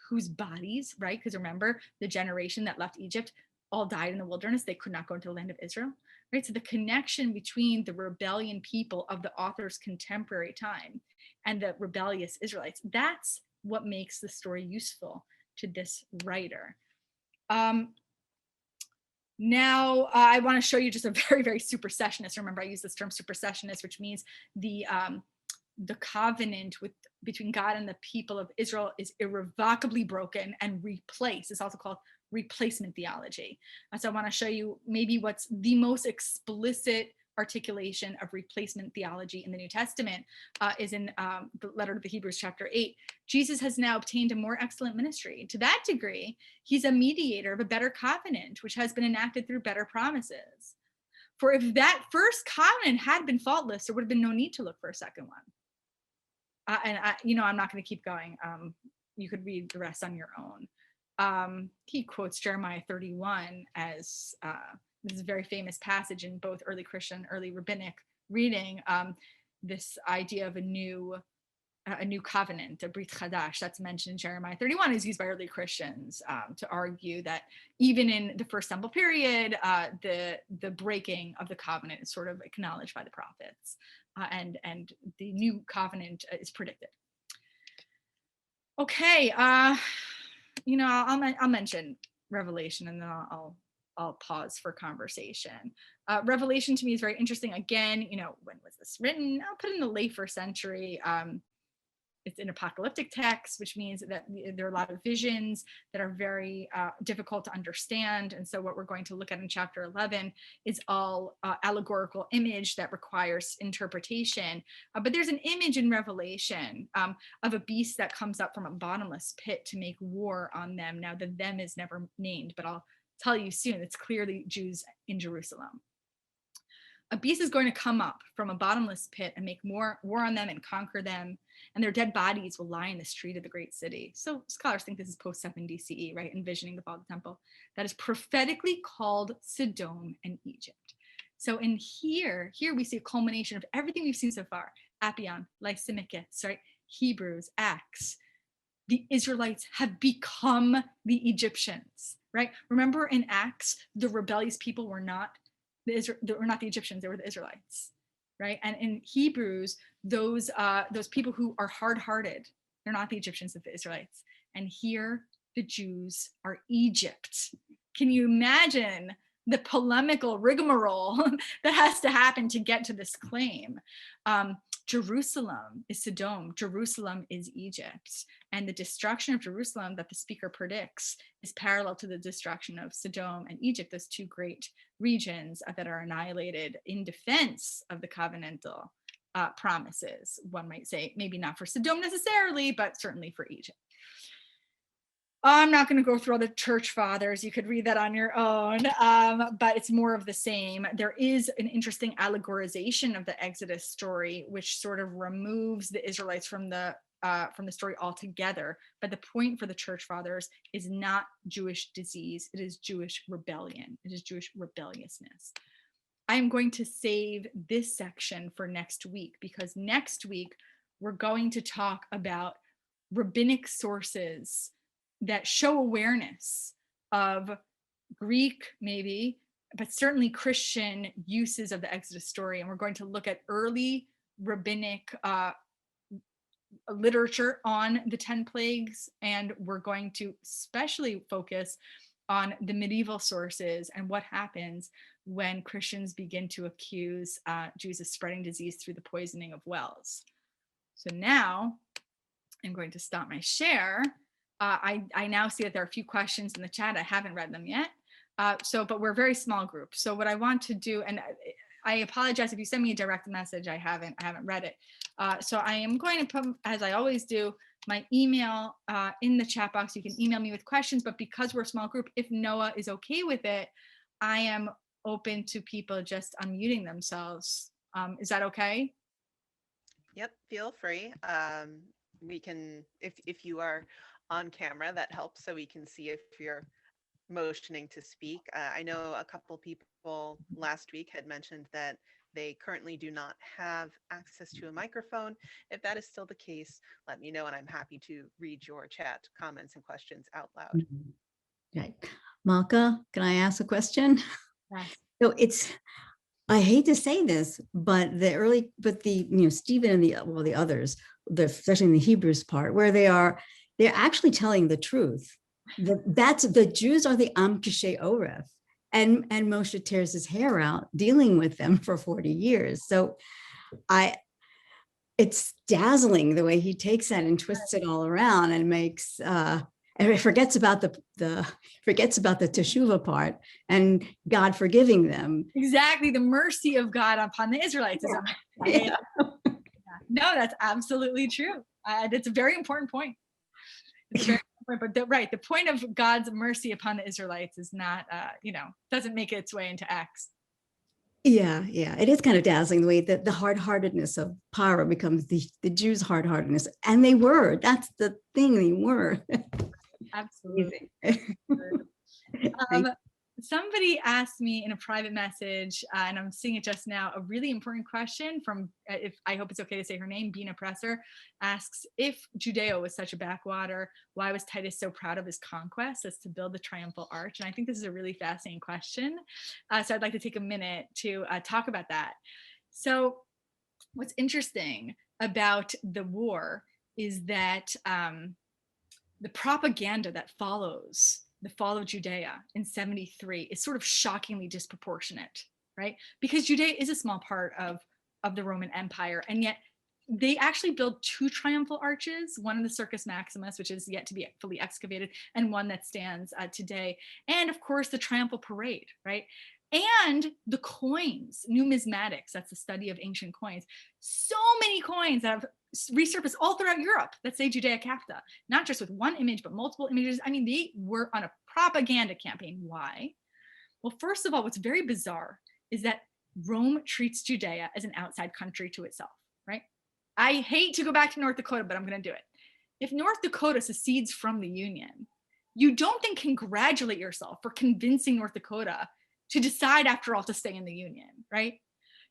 whose bodies, right? Because remember, the generation that left Egypt all died in the wilderness. They could not go into the land of Israel, right? So the connection between the rebellion people of the author's contemporary time and the rebellious Israelites, that's what makes the story useful to this writer. Now, I want to show you just a very, very supersessionist. Remember, I use this term supersessionist, which means the covenant between God and the people of Israel is irrevocably broken and replaced. It's also called replacement theology. So I want to show you maybe what's the most explicit articulation of replacement theology in the New Testament is in the letter to the Hebrews chapter 8. Jesus has now obtained a more excellent ministry. To that degree, he's a mediator of a better covenant, which has been enacted through better promises. For if that first covenant had been faultless, there would have been no need to look for a second one. I'm not going to keep going. You could read the rest on your own. He quotes Jeremiah 31 as this is a very famous passage in both early Christian, early rabbinic reading. This idea of a new covenant, a brit chadash, that's mentioned in Jeremiah 31, is used by early Christians to argue that even in the first temple period, the breaking of the covenant is sort of acknowledged by the prophets, and the new covenant is predicted. Okay, I'll mention Revelation, and then I'll pause for conversation. Revelation to me is very interesting. Again, when was this written? I'll put it in the late first century. It's an apocalyptic text, which means that there are a lot of visions that are very difficult to understand. And so what we're going to look at in chapter 11 is all allegorical image that requires interpretation. But there's an image in Revelation of a beast that comes up from a bottomless pit to make war on them. Now, the them is never named, but I'll tell you soon. It's clearly Jews in Jerusalem. A beast is going to come up from a bottomless pit and make war on them and conquer them, and their dead bodies will lie in the street of the great city. So scholars think this is post 70 CE, right? Envisioning the fall of the temple. That is prophetically called Sodom and Egypt. So in here we see a culmination of everything we've seen so far. Appian, Lysimachus, right? Hebrews, Acts. The Israelites have become the Egyptians, right? Remember in Acts, the rebellious people were not the Egyptians, they were the Israelites, right? And in Hebrews, those people who are hard-hearted, they're not the Egyptians, but the Israelites. And here, the Jews are Egypt. Can you imagine the polemical rigmarole that has to happen to get to this claim. Jerusalem is Sodom, Jerusalem is Egypt. And the destruction of Jerusalem that the speaker predicts is parallel to the destruction of Sodom and Egypt, those two great regions that are annihilated in defense of the covenantal promises. One might say, maybe not for Sodom necessarily, but certainly for Egypt. I'm not going to go through all the church fathers. You could read that on your own, but it's more of the same. There is an interesting allegorization of the Exodus story, which sort of removes the Israelites from the story altogether. But the point for the church fathers is not Jewish disease. It is Jewish rebellion. It is Jewish rebelliousness. I am going to save this section for next week, because next week we're going to talk about rabbinic sources that show awareness of Greek, maybe, but certainly Christian uses of the Exodus story. And we're going to look at early rabbinic literature on the 10 plagues. And we're going to especially focus on the medieval sources and what happens when Christians begin to accuse Jews of spreading disease through the poisoning of wells. So now I'm going to stop my share. I now see that there are a few questions in the chat. I haven't read them yet. But we're a very small group. So what I want to do, and I apologize if you send me a direct message, I haven't read it. So I am going to put, as I always do, my email in the chat box. You can email me with questions, but because we're a small group, if Noah is okay with it, I am open to people just unmuting themselves. Is that okay? Yep, feel free. We can, if you are on camera, that helps so we can see if you're motioning to speak. I know a couple people last week had mentioned that they currently do not have access to a microphone. If that is still the case, let me know and I'm happy to read your chat comments and questions out loud. Okay. Malka, can I ask a question? Yes. So I hate to say this, but Stephen and the others, especially in the Hebrews part, where they're actually telling the truth. That's the Jews are the Am Kishe Oref, and Moshe tears his hair out dealing with them for 40 years. So it's dazzling the way he takes that and twists it all around and makes and forgets about the teshuvah part and God forgiving them. Exactly, the mercy of God upon the Israelites. Yeah. No, that's absolutely true. It's a very important point. It's a very important point. But right, the point of God's mercy upon the Israelites is not, doesn't make its way into Acts. Yeah, it is kind of dazzling the way that the hard-heartedness of Paro becomes the Jews' hard-heartedness, and they were. That's the thing, they were. Absolutely. Somebody asked me in a private message, and I'm seeing it just now, a really important question from, if I hope it's okay to say her name, Bina Presser, asks, if Judea was such a backwater, why was Titus so proud of his conquest as to build the triumphal arch? And I think this is a really fascinating question. So I'd like to take a minute to talk about that. So what's interesting about the war is that the propaganda that follows the fall of Judea in 73 is sort of shockingly disproportionate, right? Because Judea is a small part of the Roman Empire, and yet they actually build two triumphal arches, one in the Circus Maximus, which is yet to be fully excavated, and one that stands today. And of course, the triumphal parade, right? And the coins, numismatics, that's the study of ancient coins. So many coins that have resurfaced all throughout Europe that say Judea Capta, not just with one image, but multiple images. I mean, they were on a propaganda campaign. Why? Well, first of all, what's very bizarre is that Rome treats Judea as an outside country to itself, right? I hate to go back to North Dakota, but I'm going to do it. If North Dakota secedes from the Union, you don't then congratulate yourself for convincing North Dakota to decide, after all, to stay in the Union, right?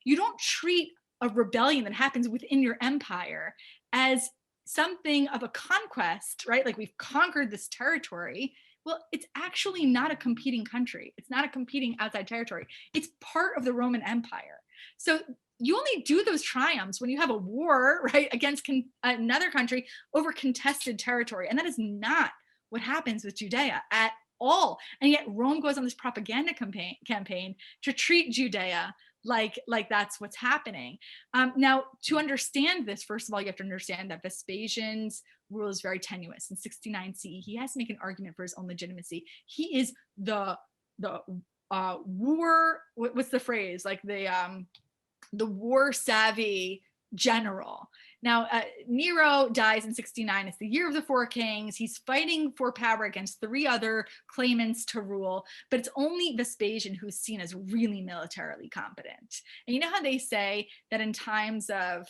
You don't treat a rebellion that happens within your empire as something of a conquest, right? Like, we've conquered this territory. Well, it's actually not a competing country. It's not a competing outside territory. It's part of the Roman Empire. So you only do those triumphs when you have a war, right, against another country over contested territory. And that is not what happens with Judea at all. And yet Rome goes on this propaganda campaign to treat Judea like that's what's happening. Now, to understand this, first of all, you have to understand that Vespasian's rule is very tenuous. In 69 CE, he has to make an argument for his own legitimacy. He is the war, what's the phrase? Like the war savvy general. Now, Nero dies in 69. It's the year of the four kings. He's fighting for power against 3 other claimants to rule, but it's only Vespasian who's seen as really militarily competent. And you know how they say that in times of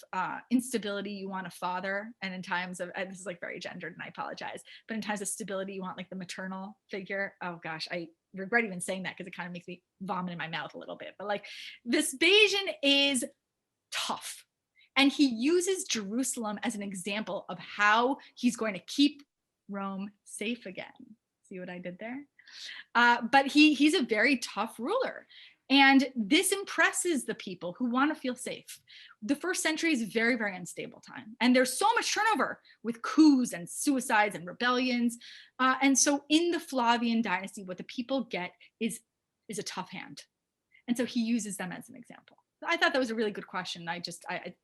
instability, you want a father, and in times of, this is like very gendered and I apologize, but in times of stability, you want like the maternal figure. Oh gosh, I regret even saying that because it kind of makes me vomit in my mouth a little bit. But like Vespasian is tough. And he uses Jerusalem as an example of how he's going to keep Rome safe again. See what I did there? But he's a very tough ruler. And this impresses the people who want to feel safe. The first century is a very, very unstable time. And there's so much turnover with coups and suicides and rebellions. And so in the Flavian dynasty, what the people get is a tough hand. And so he uses them as an example. I thought that was a really good question. I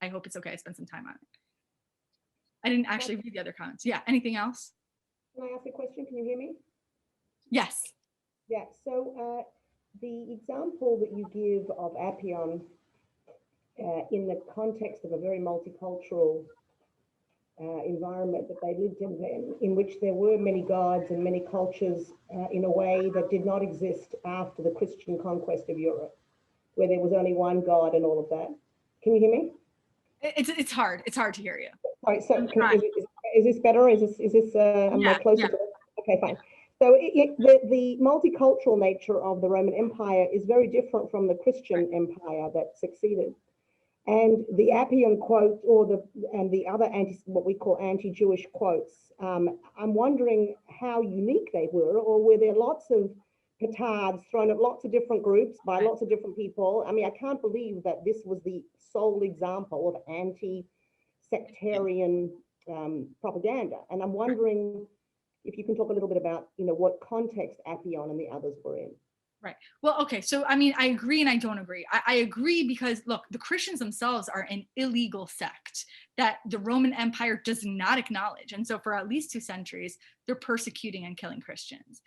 hope it's okay. I spent some time on it. I didn't actually read the other comments. Yeah, anything else? Can I ask a question? Can you hear me? Yes. Yeah, so the example that you give of Appian in the context of a very multicultural environment that they lived in which there were many gods and many cultures in a way that did not exist after the Christian conquest of Europe, where there was only one God and all of that. Can you hear me? It's hard. It's hard to hear you. Sorry, so is this better? Is this am I closer to it? Okay, fine. So the multicultural nature of the Roman Empire is very different from the Christian empire that succeeded. And the Appian quote and the other what we call anti-Jewish quotes, I'm wondering how unique they were, or were there lots of petards thrown at lots of different groups by lots of different people? I mean, I can't believe that this was the sole example of anti-sectarian propaganda. And I'm wondering if you can talk a little bit about, what context Appian and the others were in. Right. Well, okay. So, I mean, I agree and I don't agree. I agree because, look, the Christians themselves are an illegal sect that the Roman Empire does not acknowledge. And so for at least 2 centuries, they're persecuting and killing Christians.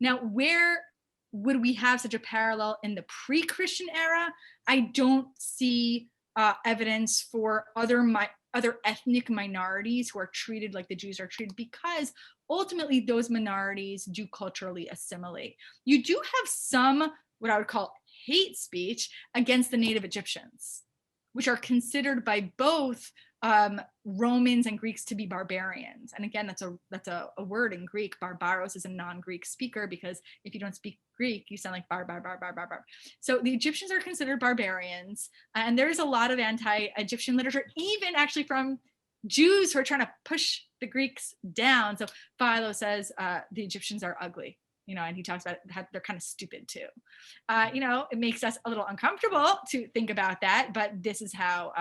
Now, where would we have such a parallel in the pre-Christian era? I don't see evidence for other ethnic minorities who are treated like the Jews are treated, because ultimately those minorities do culturally assimilate. You do have some, what I would call hate speech against the native Egyptians, which are considered by both Romans and Greeks to be barbarians. And again, that's a word in Greek. Barbaros is a non-Greek speaker, because if you don't speak Greek, you sound like bar. So the Egyptians are considered barbarians, and there's a lot of anti-Egyptian literature, even actually from Jews who are trying to push the Greeks down. So Philo says the Egyptians are ugly, and he talks about how they're kind of stupid too. It makes us a little uncomfortable to think about that, but this is how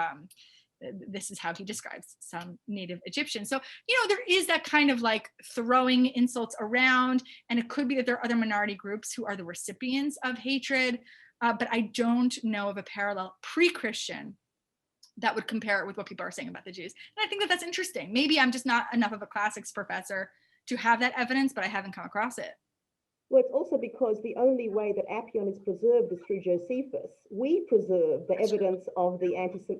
he describes some native Egyptians. So, there is that kind of like throwing insults around, and it could be that there are other minority groups who are the recipients of hatred, but I don't know of a parallel pre-Christian that would compare it with what people are saying about the Jews. And I think that that's interesting. Maybe I'm just not enough of a classics professor to have that evidence, but I haven't come across it. Well, it's also because the only way that Appian is preserved is through Josephus. We preserve the evidence of the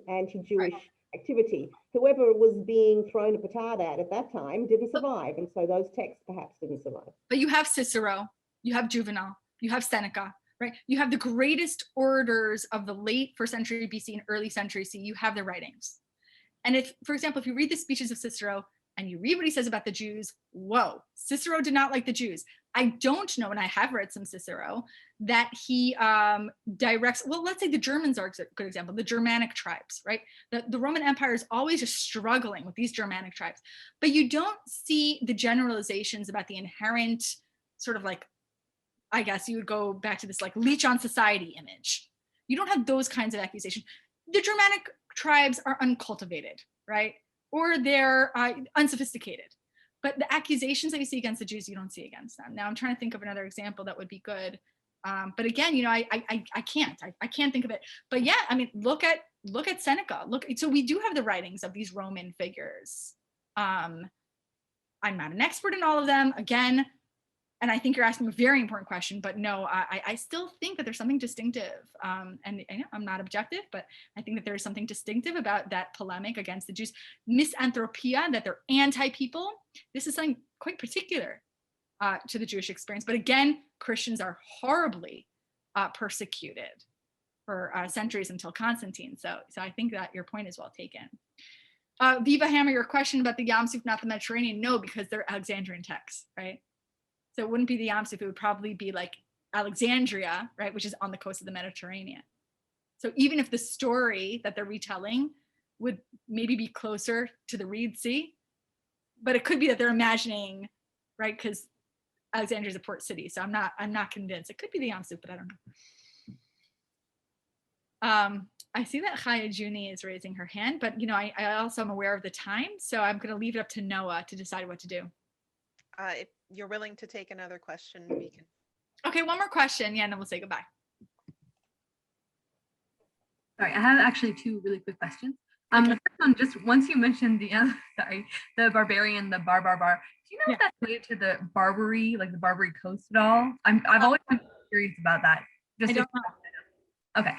anti-Jewish activity. Whoever was being thrown a petard at that time didn't survive. And so those texts perhaps didn't survive. But you have Cicero, you have Juvenal, you have Seneca, right? You have the greatest orators of the late 1st century BC and early century CE. You have their writings. And if, for example, if you read the speeches of Cicero and you read what he says about the Jews, whoa, Cicero did not like the Jews. I don't know, and I have read some Cicero, that he directs, well, let's say the Germans are a good example, the Germanic tribes, right? The Roman Empire is always just struggling with these Germanic tribes, but you don't see the generalizations about the inherent sort of like, I guess you would go back to this like leech on society image. You don't have those kinds of accusations. The Germanic tribes are uncultivated, right? Or they're unsophisticated. but the accusations that you see against the Jews, you don't see against them. Now I'm trying to think of another example that would be good. But again, you know, I can't think of it. But yeah, I mean, look at Seneca. So we do have the writings of these Roman figures. I'm not an expert in all of them, again, and I think you're asking a very important question, but no, I still think that there's something distinctive. And you know, I'm not objective, but I think that there's something distinctive about that polemic against the Jews. Misanthropia, that they're anti-people. This is something quite particular to the Jewish experience. But again, Christians are horribly persecuted for centuries until Constantine. So I think that your point is well taken. Viva Hammer, your question about the Yam Suf, not the Mediterranean. No, because they're Alexandrian texts, right? So it wouldn't be the Yam Suf, it would probably be like Alexandria, right, which is on the coast of the Mediterranean. So even if the story that they're retelling would maybe be closer to the Reed Sea, but it could be that they're imagining, right, because Alexandria is a port city. So I'm not convinced. It could be the Yam Suf, but I don't know. I see that Chaya Juni is raising her hand, but you know, I also am aware of the time, so I'm going to leave it up to Noah to decide what to do. If you're willing to take another question, we can. Okay, one more question, yeah, and then we'll say goodbye. Sorry, I have actually two really quick questions. The first one, just once you mentioned the barbarian, the bar. Do you know if that's related to the Barbary, like the Barbary Coast at all? I've always been curious about that. Just I don't know. Okay,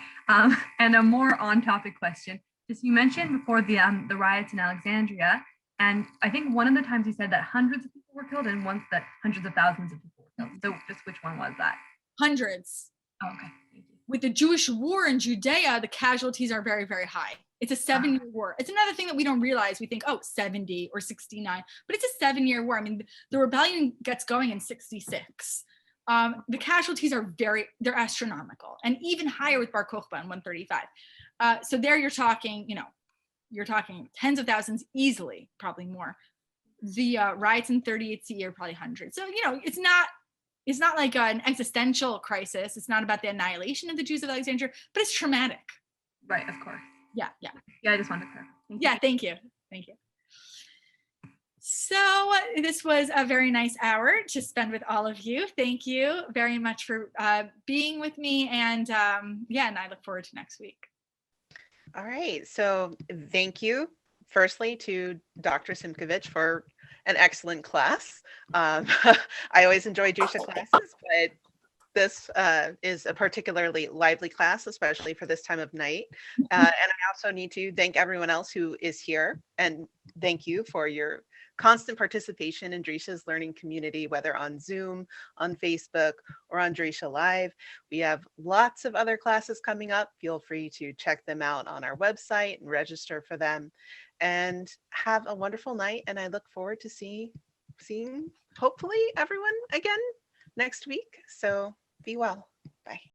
and a more on-topic question. Just you mentioned before the riots in Alexandria, and I think one of the times you said that hundreds of people were killed, and once that hundreds of thousands of people were killed. So just which one was that? Hundreds. Oh, okay, thank you. With the Jewish war in Judea, the casualties are very, very high. It's a 7-year war. It's another thing that we don't realize. We think, oh, 70 or 69, but it's a 7-year war. I mean, the rebellion gets going in 66. The casualties are they're astronomical, and even higher with Bar Kokhba in 135. So there you're talking, you're talking tens of thousands easily, probably more. The riots in 38 CE are probably hundreds. So, it's not like an existential crisis. It's not about the annihilation of the Jews of Alexandria, but it's traumatic. Right, of course. Yeah. Yeah, I just wanted to clarify. Yeah, thank you. So this was a very nice hour to spend with all of you. Thank you very much for being with me. And and I look forward to next week. All right. So thank you, firstly, to Dr. Simkovich for an excellent class. I always enjoy Jewish classes, but this is a particularly lively class, especially for this time of night. And I also need to thank everyone else who is here, and thank you for your constant participation in Drisha's learning community, whether on Zoom, on Facebook, or on Drisha Live. We have lots of other classes coming up. Feel free to check them out on our website and register for them. And have a wonderful night. And I look forward to seeing hopefully everyone again next week. So be well. Bye.